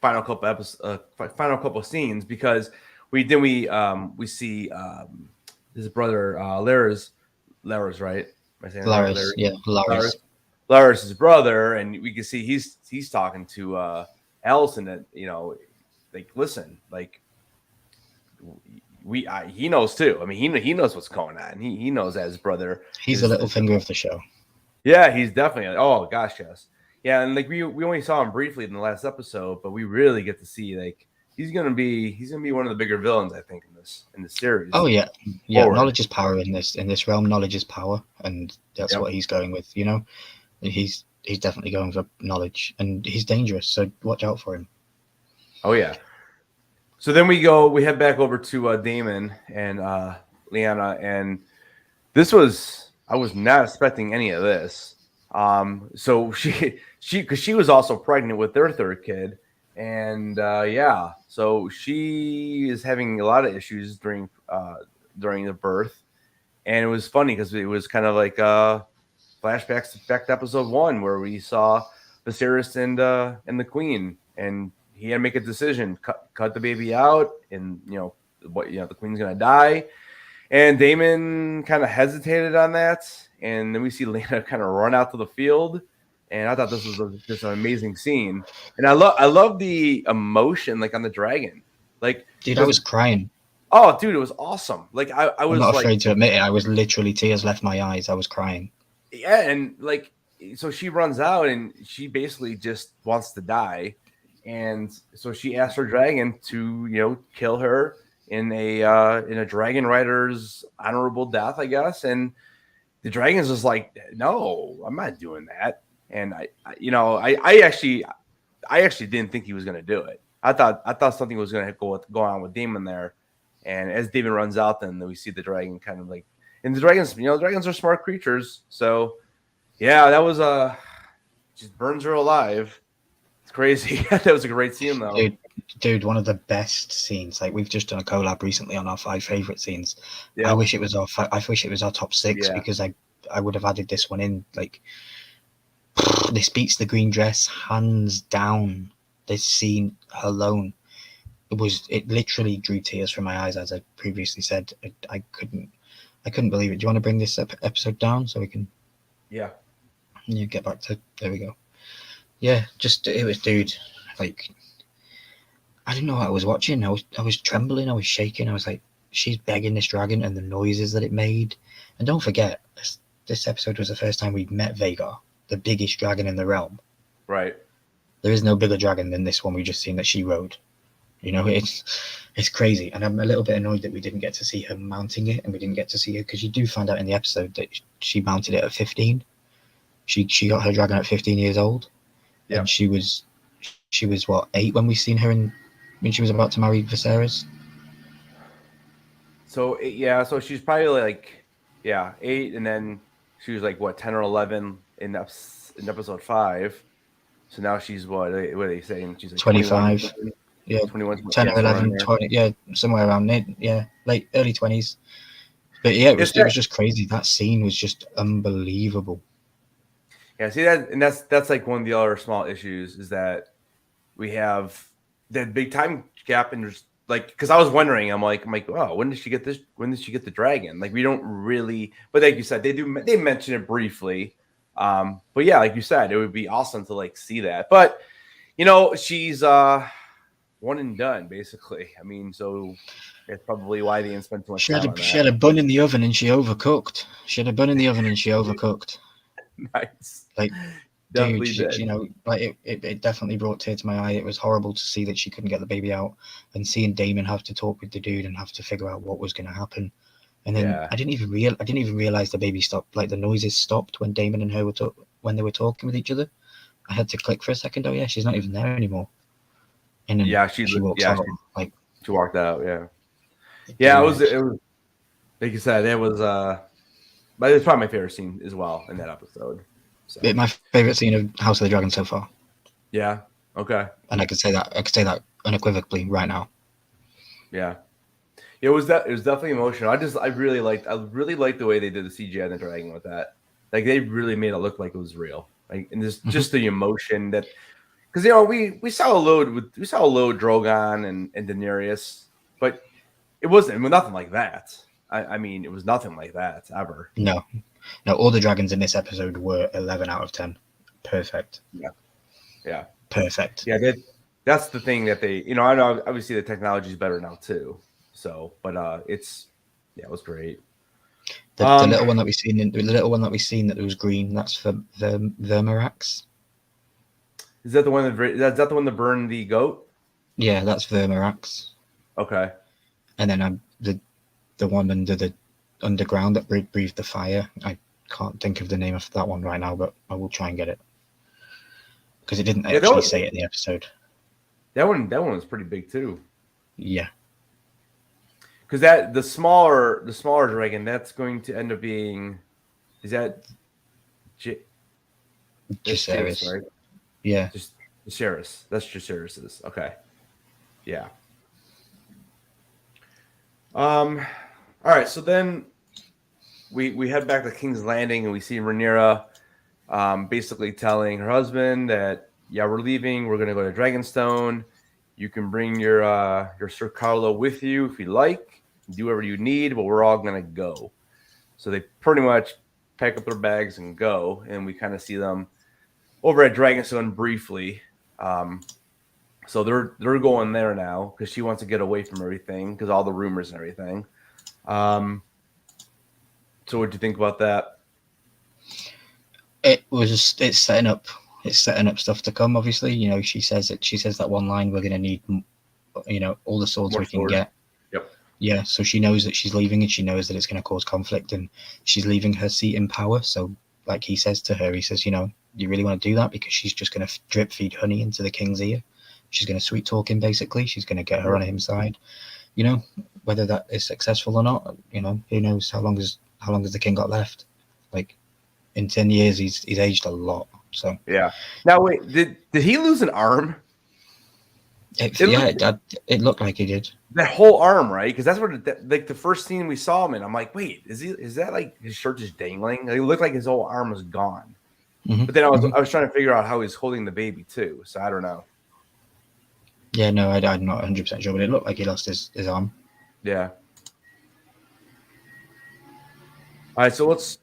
final couple episodes, final couple scenes, because we see his brother Larys, right? Am I saying Larys, yeah, Larys. Larys' his brother, and we can see he's talking to Allison that like, listen, like, he knows too. I mean, he knows what's going on. He knows that his brother. He's the little finger of the show. Yeah, he's definitely. Oh gosh, yes. Yeah, and like we only saw him briefly in the last episode, but we really get to see like he's gonna be one of the bigger villains, I think, in this series. Oh yeah, yeah. Forward. Knowledge is power in this realm. Knowledge is power, and that's what he's going with. You know, he's definitely going for knowledge, and he's dangerous. So watch out for him. Oh yeah. So then we head back over to Damon and Leanna, and I was not expecting any of this. So because she was also pregnant with their third kid, and so she is having a lot of issues during the birth, and it was funny because it was kind of like flashbacks back to episode 1 where we saw Viserys and the Queen, and he had to make a decision: cut the baby out, and the Queen's gonna die. And Damon kind of hesitated on that, and then we see Lena kind of run out to the field. And I thought this was just an amazing scene, and I love the emotion like on the dragon, like dude, I was crying. Oh, dude, it was awesome. Like I was I'm not afraid to admit it. I was literally tears left my eyes. I was crying. Yeah, and like so she runs out and she basically just wants to die. And so she asked her dragon to, kill her in a dragon rider's honorable death, I guess. And the dragon's just like, no, I'm not doing that. And I actually didn't think he was going to do it. I thought something was going to go on with Damon there. And as Damon runs out, then we see the dragon kind of like, and the dragons, dragons are smart creatures. So yeah, that was just burns her alive. It's crazy. That was a great scene, though. Dude, one of the best scenes. Like we've just done a collab recently on our 5 favorite scenes. Yeah. I wish it was our top 6 because I would have added this one in. Like this beats the green dress hands down. This scene alone, it literally drew tears from my eyes, as I previously said. I couldn't believe it. Do you want to bring this episode down so we can? Yeah. You get back to there we go. Yeah, it was, dude, like, I didn't know what I was watching. I was trembling. I was shaking. I was like, she's begging this dragon and the noises that it made. And don't forget, this episode was the first time we met Vhagar, the biggest dragon in the realm. Right. There is no bigger dragon than this one we just seen that she rode. It's crazy. And I'm a little bit annoyed that we didn't get to see her mounting it, and we didn't get to see her, because you do find out in the episode that she mounted it at 15. She got her dragon at 15 years old. Yeah. And she was what, 8 when we seen her when she was about to marry Viserys. So so she's probably like 8, and then she was like what, 10 or 11 in episode 5. So now she's what are they saying? She's like 25. 21, yeah, 21, 10 or 11, 20, somewhere around there. Yeah, late early 20s. But yeah, it was just crazy. That scene was just unbelievable. Yeah, see that, and that's like one of the other small issues is that we have that big time gap, and just like, because I was wondering, I'm like, oh, when did she get this? When did she get the dragon? Like, we don't really, but like you said, they mention it briefly, but yeah, like you said, it would be awesome to like see that, but she's one and done basically. I mean, so that's probably why they didn't spend too much time on that. She had a bun in the oven and she overcooked. Nice. Like, dude, it definitely brought tears to my eye. It was horrible to see that she couldn't get the baby out, and seeing Damon have to talk with the dude and have to figure out what was going to happen. And then I didn't even realize the baby stopped. Like the noises stopped when Damon and her when they were talking with each other. I had to click for a second. Oh yeah, she's not even there anymore. And then she walked out. She walked out. Yeah. It was like you said. It was but it's probably my favorite scene as well in that episode. So. My favorite scene of House of the Dragon so far. Yeah. Okay. And I could say that unequivocally right now. Yeah. It was definitely emotional. I really liked the way they did the CGI and the dragon with that. Like they really made it look like it was real. Like, and just the emotion that, because we saw a load Drogon and Daenerys, but it wasn't nothing like that. I mean, it was nothing like that ever. No, all the dragons in this episode were 11 out of 10. Perfect. Yeah. Perfect. Yeah, that's the thing that they, I know obviously the technology is better now too. So, but it was great. The little one that we seen that was green. That's for the Vermirax. Is that the one that burned the goat? Yeah, that's Vermirax. Okay. And then the one under the underground that breathed the fire. I can't think of the name of that one right now, but I will try and get it because it didn't actually say it in the episode. That one was pretty big too. Yeah. Because the smaller dragon, that's going to end up being, is that Jacaerys, right? Yeah. Just Jacaerys. That's Jacaerys's. Okay. Yeah. All right. So then we head back to King's Landing and we see Rhaenyra basically telling her husband that, yeah, we're leaving. We're going to go to Dragonstone. You can bring your Sir Carlo with you if you like. Do whatever you need, but we're all going to go. So they pretty much pack up their bags and go, and we kind of see them over at Dragonstone briefly. So they're going there now because she wants to get away from everything because all the rumors and everything. So what do you think about that? It's setting up stuff to come. Obviously, you know, she says that one line, we're going to need, you know, all the swords we can get. Yep. Yeah, so she knows that she's leaving and she knows that it's going to cause conflict and she's leaving her seat in power. So like he says to her, he says, you know, you really want to do that because she's just going to drip feed honey into the king's ear. She's going to sweet talk him, basically. She's going to get her on his side. You know, whether that is successful or not, you know, who knows how long has the king got left? Like in 10 years, he's aged a lot. So yeah. Now wait, did he lose an arm? It looked like he did. That whole arm, right? Because that's what like the first scene we saw him in. I'm like, wait, is that like his shirt just dangling? Like, it looked like his whole arm was gone. Mm-hmm. But then I was trying to figure out how he's holding the baby too. So I don't know. Yeah, no, I'm not 100% sure, but it looked like he lost his arm. Yeah. All right, so let's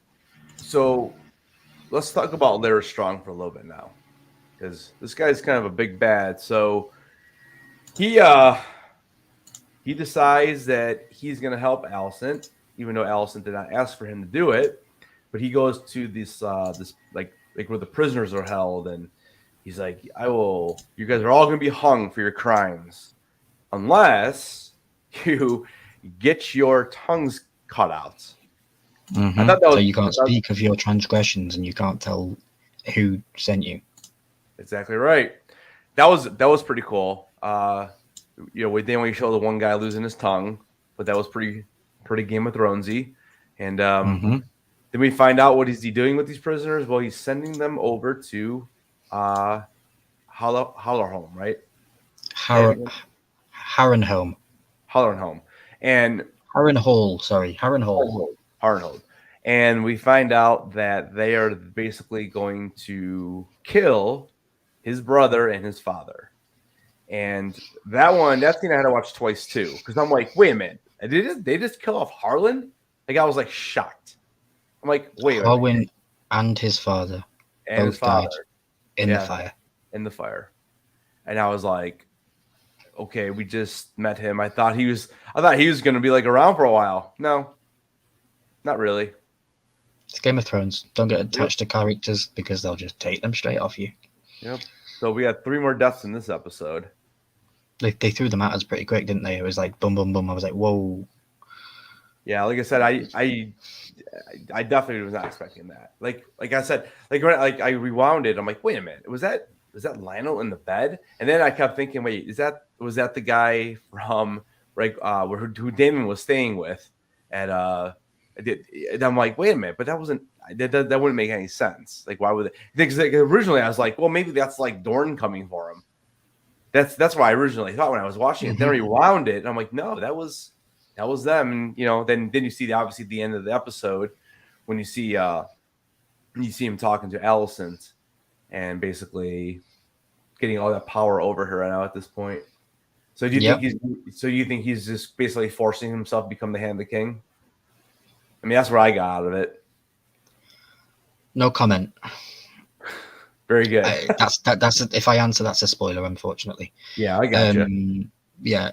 talk about Larys Strong for a little bit now, because this guy's kind of a big bad. So he decides that he's going to help Alicent, even though Alicent did not ask for him to do it. But he goes to this like where the prisoners are held, and he's like, you guys are all going to be hung for your crimes unless you get your tongues cut out. Mm-hmm. I thought that was, so you can't speak of your transgressions and you can't tell who sent you. Exactly right. That was pretty cool. You know, then we show the one guy losing his tongue, but that was pretty Game of Thronesy. And then we find out what is he doing with these prisoners. Well, he's sending them over to Hallerholm, right? Harrenholm. And Harrenhal. Harrenhal. And we find out that they are basically going to kill his brother and his father. And that scene I had to watch twice too, because I'm like, wait a minute, they just kill off Harlan? Like, I was like shocked. I'm like, wait. Harwin and his father both died in the fire. In the fire. And I was like, okay, we just met him. I thought he was going to be like around for a while. No, not really. It's Game of Thrones. Don't get attached to characters because they'll just take them straight off you. Yep. So we had 3 more deaths in this episode. They threw them at us pretty quick, didn't they? It was like boom, boom, boom. I was like, whoa. Yeah, like I said, I definitely was not expecting that. Like I said, I rewound it. I'm like, wait a minute, was that Lionel in the bed? And then I kept thinking, wait, was that the guy from who Damon was staying with at and I'm like, wait a minute, but that wouldn't make any sense. Like, why would it? Because originally I was like, well, maybe that's like Dorne coming for him. That's what I originally thought when I was watching it. Then I rewound it, and I'm like, no, that was them. And you know, then you see obviously the end of the episode when you see him talking to Alicent and basically getting all that power over her right now at this point. So do you think he's just basically forcing himself to become the Hand of the King? I mean, that's what I got out of it. No comment. Very good. That's if I answer, that's a spoiler, unfortunately. Yeah, I got you. Yeah.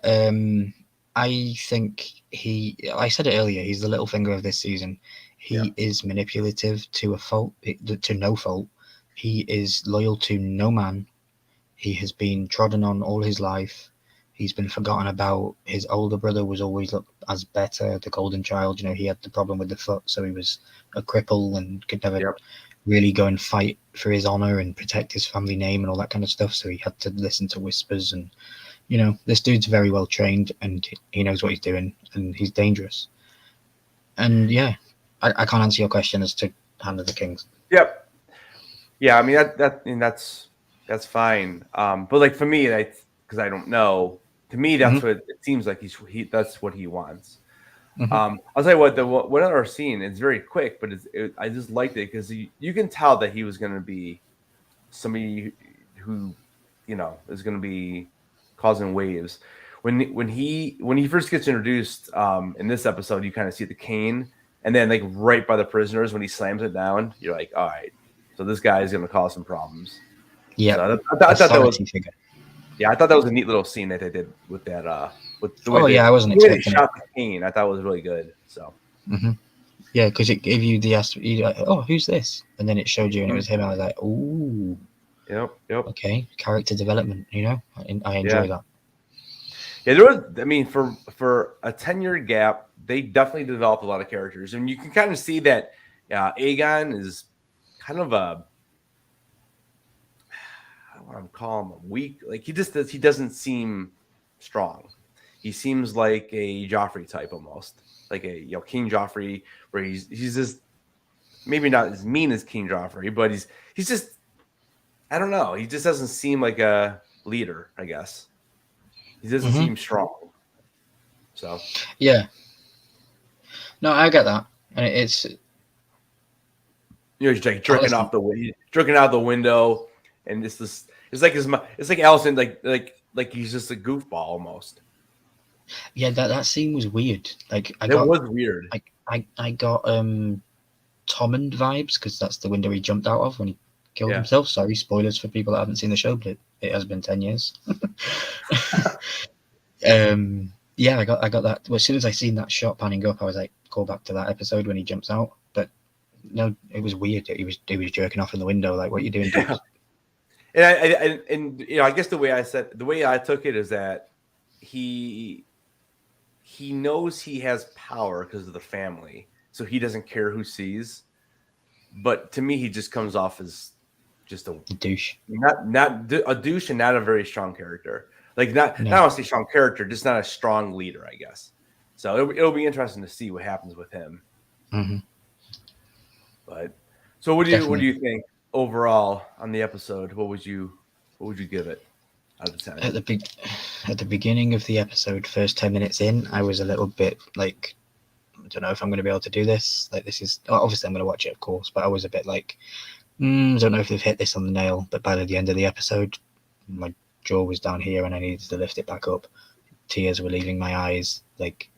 I think I said it earlier, he's the little finger of this season. He is manipulative to a fault, to no fault. He is loyal to no man. He has been trodden on all his life. He's been forgotten about. His older brother was always looked as better, the golden child. He had the problem with the foot, so he was a cripple and could never really go and fight for his honor and protect his family name and all that kind of stuff. So he had to listen to whispers. And, this dude's very well trained and he knows what he's doing and he's dangerous. And yeah, I can't answer your question as to Hand of the Kings. Yep. Yeah, I mean that's fine. But like for me, because I don't know. To me, that's what it seems like. That's what he wants. I'll tell you what. One other scene. It's very quick, but I just liked it because you can tell that he was going to be somebody who, is going to be causing waves. When he first gets introduced in this episode, you kind of see the cane, and then like right by the prisoners when he slams it down, you're like, all right, so this guy is going to cause some problems. Yeah, so I thought that was. Figure. Yeah, I thought that was a neat little scene that they did with that. With the way I wasn't expecting shot the cane. I thought it was really good. So. Yeah, because it gave you the ask. Like, oh, who's this? And then it showed you, and it was him. I was like, ooh. Yep. Okay, character development. I enjoy that. Yeah, there was. I mean, for a 10-year gap, they definitely developed a lot of characters, and you can kind of see that Aegon is kind of a. I'm calling him weak. Like he doesn't seem strong. He seems like a Joffrey type almost, like a King Joffrey, where he's just maybe not as mean as King Joffrey, but he's just, I don't know. He just doesn't seem like a leader. I guess he doesn't seem strong. So yeah, no, I get that, and it's he's like drinking out the window, and it's like Allison, like he's just a goofball almost. Yeah, that scene was weird. Like it was weird. I got Tormund vibes because that's the window he jumped out of when he killed himself. Sorry, spoilers for people that haven't seen the show, but it has been 10 years. Yeah, I got that. Well, as soon as I seen that shot panning up, I was like, go back to that episode when he jumps out. But no, it was weird. He was jerking off in the window. Like, what are you doing? Yeah. And I guess the way I took it is that he knows he has power because of the family, so he doesn't care who sees. But to me, he just comes off as just a douche, not a douche, and not a very strong character. Like not honestly strong character, just not a strong leader, I guess. So it'll be interesting to see what happens with him. But so what do you think overall on the episode? What would you give it out of 10? At the beginning of the episode, first 10 minutes in, I was a little bit like, I don't know if I'm going to be able to do this. Like, this is obviously I'm going to watch it, of course, but I was a bit like, I don't know if they've hit this on the nail. But by the end of the episode, my jaw was down here and I needed to lift it back up. Tears were leaving my eyes. Like,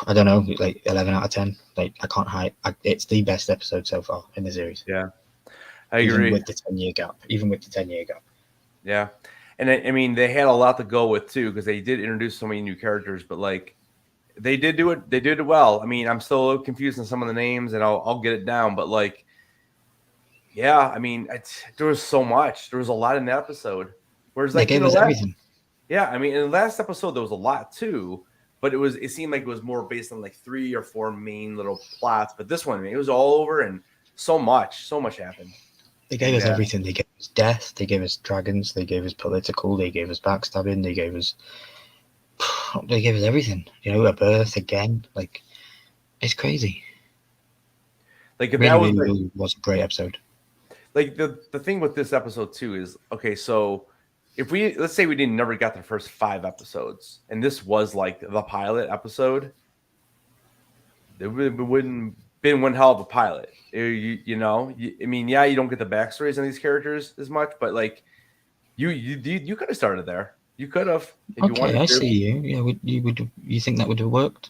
I don't know, like 11 out of 10. Like, I can't hide. It's the best episode so far in the series. Yeah, I agree. Even with the 10-year gap. Yeah, and I mean they had a lot to go with too because they did introduce so many new characters, but like they did do it. They did it well. I mean, I'm still a little confused on some of the names, and I'll get it down. But like, yeah, I mean, there was so much. There was a lot in the episode. Whereas like they gave us everything. Yeah, I mean, in the last episode there was a lot too, but it seemed like it was more based on like 3 or 4 main little plots. But this one, I mean, it was all over and so much happened. They gave us everything. They gave us death. They gave us dragons. They gave us political. They gave us backstabbing. They gave us everything. A birth again. Like, it's crazy. Like, if really was a great episode. Like the thing with this episode too is, okay, so if let's say we never got the first 5 episodes, and this was like the pilot episode, it wouldn't been one hell of a pilot. I mean, yeah, you don't get the backstories on these characters as much, but like you could have started there. You could have. Okay, I see you. Yeah, you think that would have worked?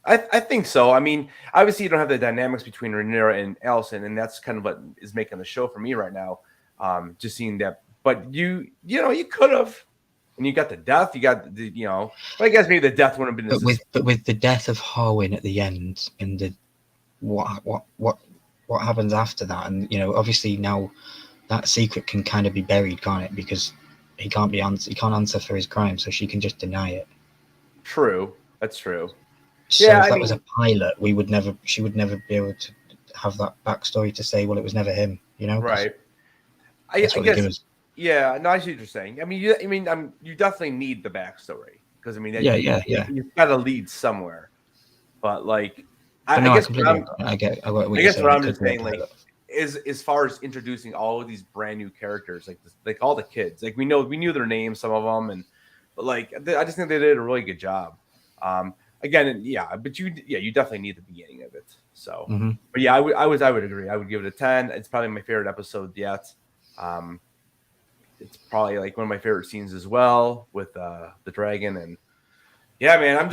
I think so. I mean, obviously you don't have the dynamics between Rhaenyra and Allison, and that's kind of what is making the show for me right now. Just seeing that, but you could have. And you got the death. You got the, well, I guess maybe the death wouldn't have been. But with the death of Harwin at the end, and the what happens after that, and obviously now that secret can kind of be buried, can't it? Because he can't answer for his crime, so she can just deny it. True, that's true. So if that was a pilot, she would never be able to have that backstory to say, well, it was never him, Right. I guess. Yeah, no, I see what you're saying. I mean, you definitely need the backstory because you've got to lead somewhere. But like, I guess what I'm just saying, like, is as far as introducing all of these brand new characters, like all the kids, like we knew their names, some of them, but like I just think they did a really good job. Again, but you definitely need the beginning of it. So, But yeah, I would agree. I would give it a 10. It's probably my favorite episode yet. It's probably like one of my favorite scenes as well with the dragon. And yeah, man,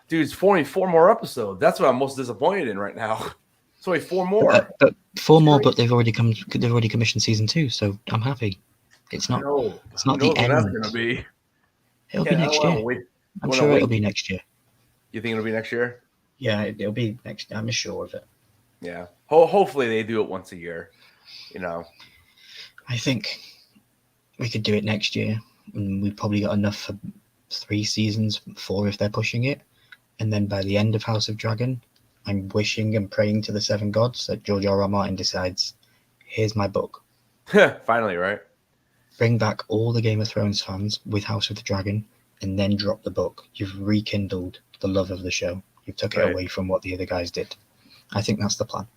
it's 44 more episodes. That's what I'm most disappointed in right now. It's only 4 more. But 4 more, but they've already commissioned season 2, so I'm happy. It's not the end. That's gonna be. It'll be next year. I'm sure it'll be next year. You think it'll be next year? Yeah, it'll be next year. I'm sure of it. Yeah. Hopefully they do it once a year. I think we could do it next year, and we've probably got enough for 3 seasons, 4 if they're pushing it. And then by the end of House of Dragon, I'm wishing and praying to the 7 gods that George R.R. Martin decides, here's my book. Finally, right? Bring back all the Game of Thrones fans with House of the Dragon, and then drop the book. You've rekindled the love of the show. You took it away from what the other guys did. I think that's the plan.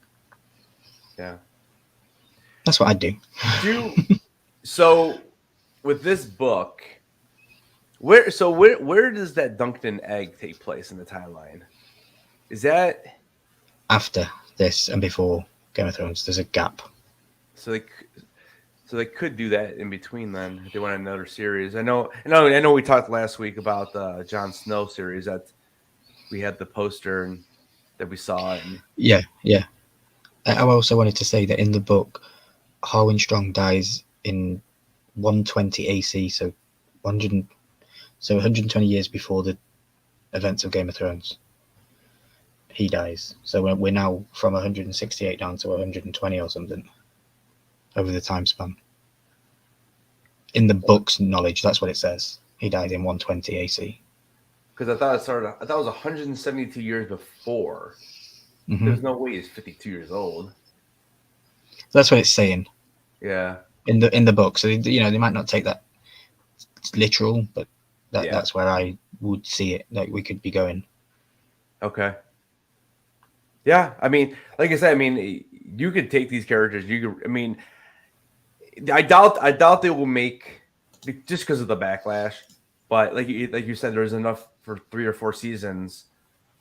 Yeah. That's what I'd do. So with this book, where does that Duncan egg take place in the timeline? Is that after this and before Game of Thrones? There's a gap. So they could do that in between then if they want another series. I know we talked last week about the Jon Snow series that we had the poster and that we saw. Yeah. I also wanted to say that in the book, Harwin Strong dies in 120 AC, so 120 years before the events of Game of Thrones. He dies. So we're now from 168 down to 120 or something over the time span. In the book's knowledge, that's what it says. He died in 120 AC. Because I thought it was 172 years before. Mm-hmm. There's no way he's 52 years old. That's what it's saying. Yeah. In the book, so they might not take that literal, but that's where I would see it. Like we could be going. Okay. Yeah, I mean, like I said, you could take these characters. I doubt they will make just because of the backlash. But like you said, there's enough for 3 or 4 seasons,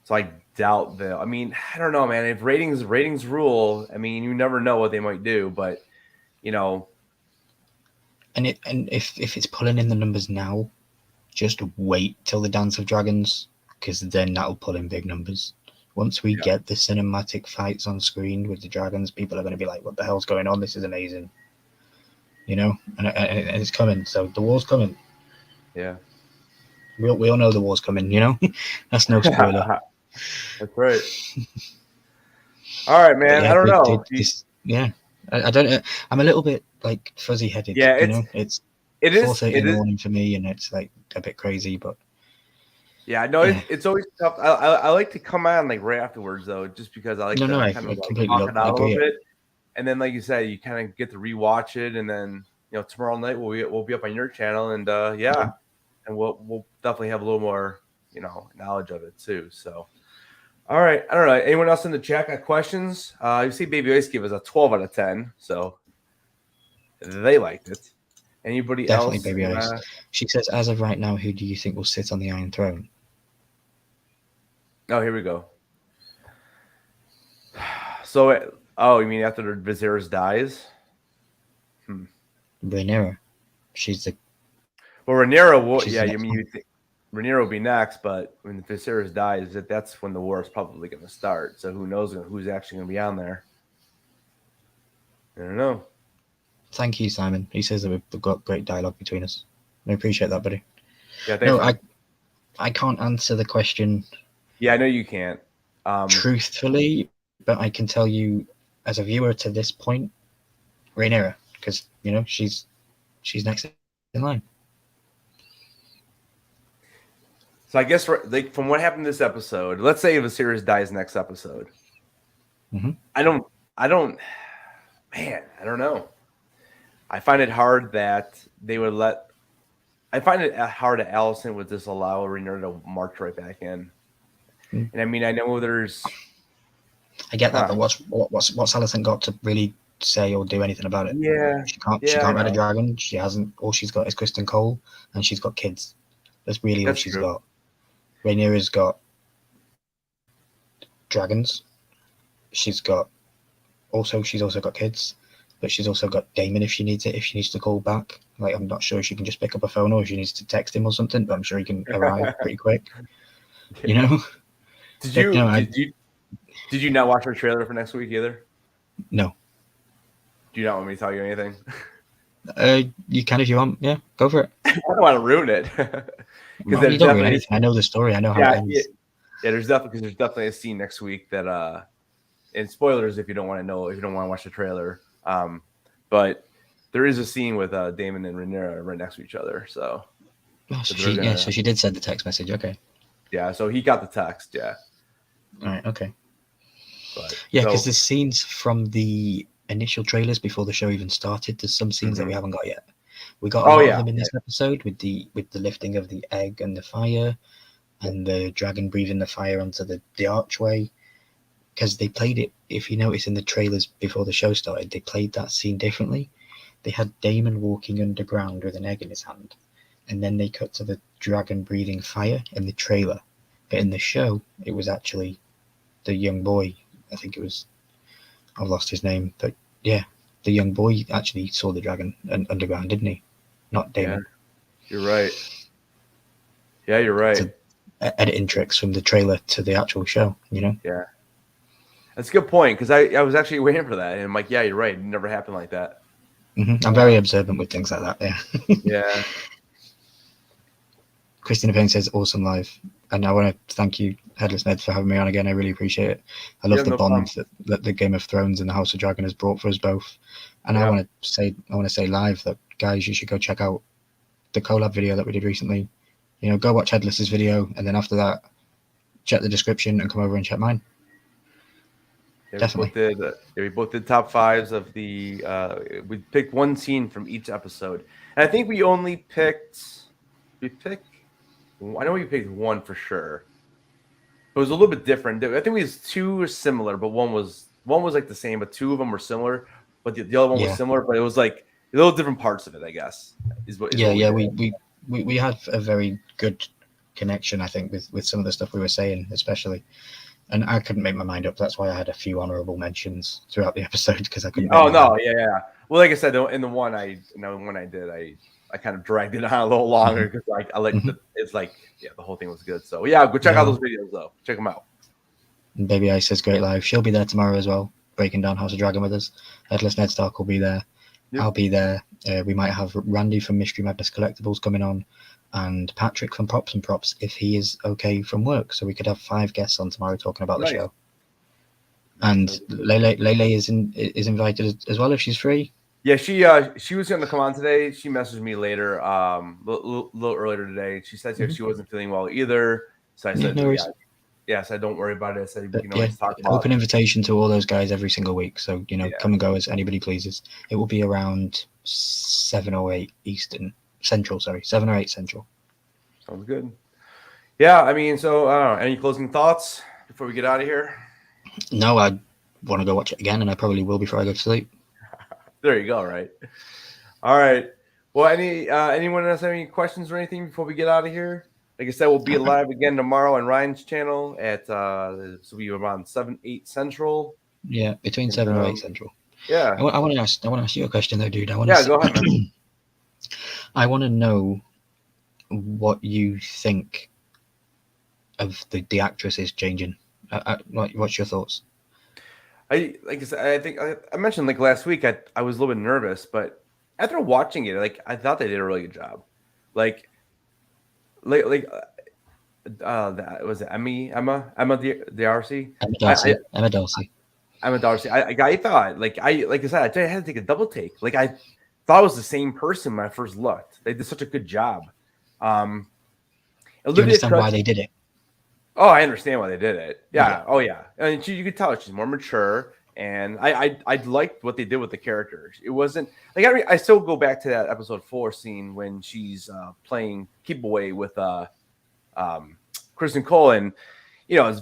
so I doubt they'll. I don't know, man. If ratings rule, you never know what they might do. But and if it's pulling in the numbers now, just wait till the Dance of Dragons, because then that'll pull in big numbers. Once we get the cinematic fights on screen with the dragons, people are going to be like, what the hell's going on? This is amazing. And it's coming. So the war's coming. Yeah. We all know the war's coming, That's no spoiler. That's right. All right, man. I don't know. I don't. I'm a little bit like fuzzy-headed. Yeah, it is 4:30 in the morning for me, and it's like a bit crazy, but yeah, no, it's always tough. I like to come on like right afterwards though, just because I like I completely talk it out a little bit, and then like you said, you kind of get to rewatch it, and then tomorrow night we'll be up on your channel, and and we'll definitely have a little more knowledge of it too. So. All right. I don't know. Anyone else in the chat got questions? You see Baby Ice gave us a 12 out of 10. So they liked it. Anybody Definitely else? Baby Ice. She says, as of right now, who do you think will sit on the Iron Throne? Oh, here we go. So, you mean after Viserys dies? Rhaenyra. She's the... Well, Rhaenyra will... Yeah, you think... Rhaenyra will be next, but when Viserys dies, that's when the war is probably going to start. So who knows who's actually going to be on there? I don't know. Thank you, Simon. He says that we've got great dialogue between us. I appreciate that, buddy. Yeah, thanks. No, Man. I can't answer the question. Yeah, I know you can't. Truthfully, but I can tell you, as a viewer to this point, Rhaenyra, because she's next in line. So I guess like from what happened this episode, let's say if Viserys dies next episode, I don't, man, I don't know. I find it hard that they would let. I find it hard that Allison would just allow Rhaenyra to march right back in. And I mean, I know there's. I get that, but what's Allison got to really say or do anything about it? Yeah, she can't ride a dragon. She hasn't. All she's got is Kristen Cole, and she's got kids. That's really all she's got. Rhaenyra's got dragons. She's also got kids, but she's also got Daemon if she needs it. If she needs to call back, like I'm not sure if she can just pick up a phone or if she needs to text him or something. But I'm sure he can arrive pretty quick. Did you not watch our trailer for next week either? No. Do you not want me to tell you anything? You can if you want. Yeah, go for it. I don't want to ruin it. You don't ruin anything. I know the story. I know how it ends. Yeah, there's definitely a scene next week that and spoilers if you don't want to know, if you don't want to watch the trailer. But there is a scene with Daemon and Rhaenyra right next to each other. So so she did send the text message. Okay. Yeah, so he got the text. Yeah. All right. Okay. Because there's scenes from the initial trailers before the show even started. There's some scenes that we haven't got yet. We got a lot of them in this episode with the lifting of the egg and the fire, and the dragon breathing the fire onto the archway. Because they played it, if you notice in the trailers before the show started, they played that scene differently. They had Daemon walking underground with an egg in his hand, and then they cut to the dragon breathing fire in the trailer. But in the show, it was actually the young boy. I think it was, I've lost his name, but yeah, the young boy actually saw the dragon underground, didn't he? Not Daemon. Yeah, you're right. Yeah, you're right. So, editing tricks from the trailer to the actual show, Yeah. That's a good point, because I was actually waiting for that, and I'm like, yeah, you're right. It never happened like that. I'm very observant with things like that, yeah. Yeah. Christina Payne says, awesome live. And I want to thank you, Headless Ned, for having me on again. I really appreciate it. I love the bond that the Game of Thrones and the House of Dragon has brought for us both. And I want to say live that, guys, you should go check out the collab video that we did recently. Go watch Headless's video, and then after that, check the description and come over and check mine. Yeah, definitely. We both did top fives of the. We picked one scene from each episode, and I think we only picked. I know we picked one for sure. It was a little bit different. I think we had two were similar, but one was like the same, but two of them were similar. But the other one was similar, but it was like little different parts of it, I guess. We had a very good connection, I think, with some of the stuff we were saying, especially. And I couldn't make my mind up. That's why I had a few honorable mentions throughout the episode, because I couldn't. Well, like I said, in the one I did, I kind of dragged it on a little longer because I like the whole thing was good. So yeah, go check out those videos though. Check them out. And Baby Ice says great live. She'll be there tomorrow as well, breaking down House of Dragon with us. Headless Ned Stark will be there. Yep. I'll be there. We might have Randy from Mystery Madness Collectibles coming on, and Patrick from Props and Props if he is okay from work. So we could have 5 guests on tomorrow talking about the show. And Lele is invited as well if she's free. Yeah, she was going to come on today. She messaged me later, a little earlier today. She said she wasn't feeling well either. So I said, so don't worry about it. I said, talk about open invitation to all those guys every single week. So, come and go as anybody pleases. It will be around 7 or 8 Central. Sounds good. Yeah, I mean, so any closing thoughts before we get out of here? No, I want to go watch it again, and I probably will before I go to sleep. There you go. Right. All right. Well, anyone else have any questions or anything before we get out of here? Like I said, we'll be live again tomorrow on Ryan's channel at this will be around 7-8 Central. Yeah, between 7 or 8 Central. Yeah. I want to ask you a question though, dude. Go ahead, man. I want to know what you think of the actress is changing. What's your thoughts? I think I mentioned last week I was a little bit nervous, but after watching it, I thought they did a really good job. like that was it Emma Darcy. Emma Darcy. Emma Darcy. Emma Darcy. I thought like I said I had to take a double take. Like I thought it was the same person when I first looked. They did such a good job. Do you Olivia understand Cook, why they did it? Oh, I understand why they did it. Yeah. Yeah. Oh, yeah. And you could tell she's more mature, and I liked what they did with the characters. It wasn't like I still go back to that episode 4 scene when she's playing keep away with Kristen Cole, and it's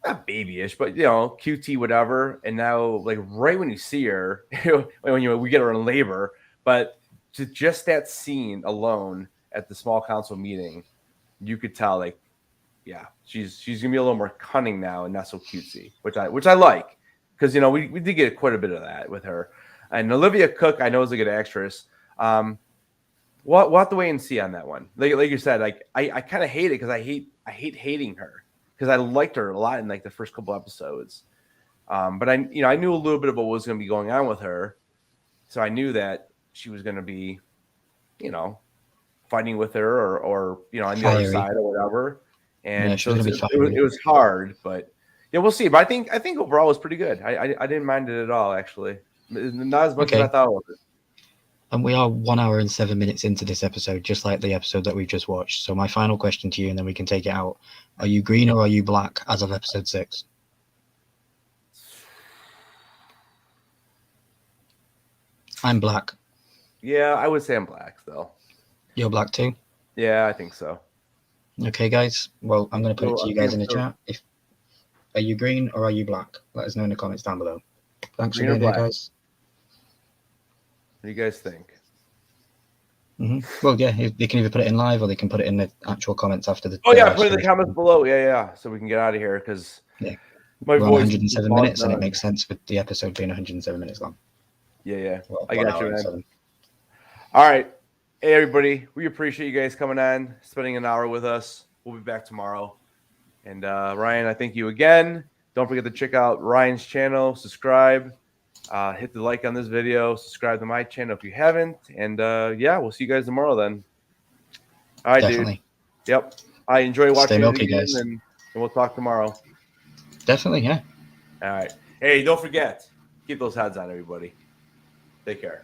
not babyish, but cutesy whatever. And now, like right when you see her, when we get her in labor, but just that scene alone at the small council meeting, you could tell like. Yeah, she's gonna be a little more cunning now and not so cutesy, which I like because we did get quite a bit of that with her. And Olivia Cook, I know, is a good actress. We'll have to wait and see on that one. Like you said, like I kind of hate it because I hate hating her because I liked her a lot in like the first couple episodes. But I knew a little bit about what was going to be going on with her, so I knew that she was going to be, fighting with her or on the other side or whatever. And so it was hard, but yeah, we'll see. But I think overall it was pretty good. I didn't mind it at all, actually. Not as much as I thought it was. And we are 1 hour and 7 minutes into this episode, just like the episode that we've just watched. So my final question to you, and then we can take it out. Are you green or are you black as of episode 6? I'm black. Yeah, I would say I'm black, though. You're black too? Yeah, I think so. Okay, guys. Well, I'm going to put it to you guys in the chat. Are you green or are you black? Let us know in the comments down below. Thanks for being here, guys. What do you guys think? Well, yeah, they can either put it in live or they can put it in the actual comments after the. Oh yeah, put it in the comments below. Yeah, so we can get out of here because my voice 107 minutes, and it makes sense with the episode being 107 minutes long. Yeah. Well, I got you, man. All right. Hey, everybody. We appreciate you guys coming on, spending an hour with us. We'll be back tomorrow. And Ryan, I thank you again. Don't forget to check out Ryan's channel. Subscribe. Hit the like on this video. Subscribe to my channel if you haven't. And, we'll see you guys tomorrow then. All right, Definitely. Dude. Yep. I enjoy watching Stay milky, guys. And we'll talk tomorrow. Definitely, yeah. All right. Hey, don't forget. Keep those heads on, everybody. Take care.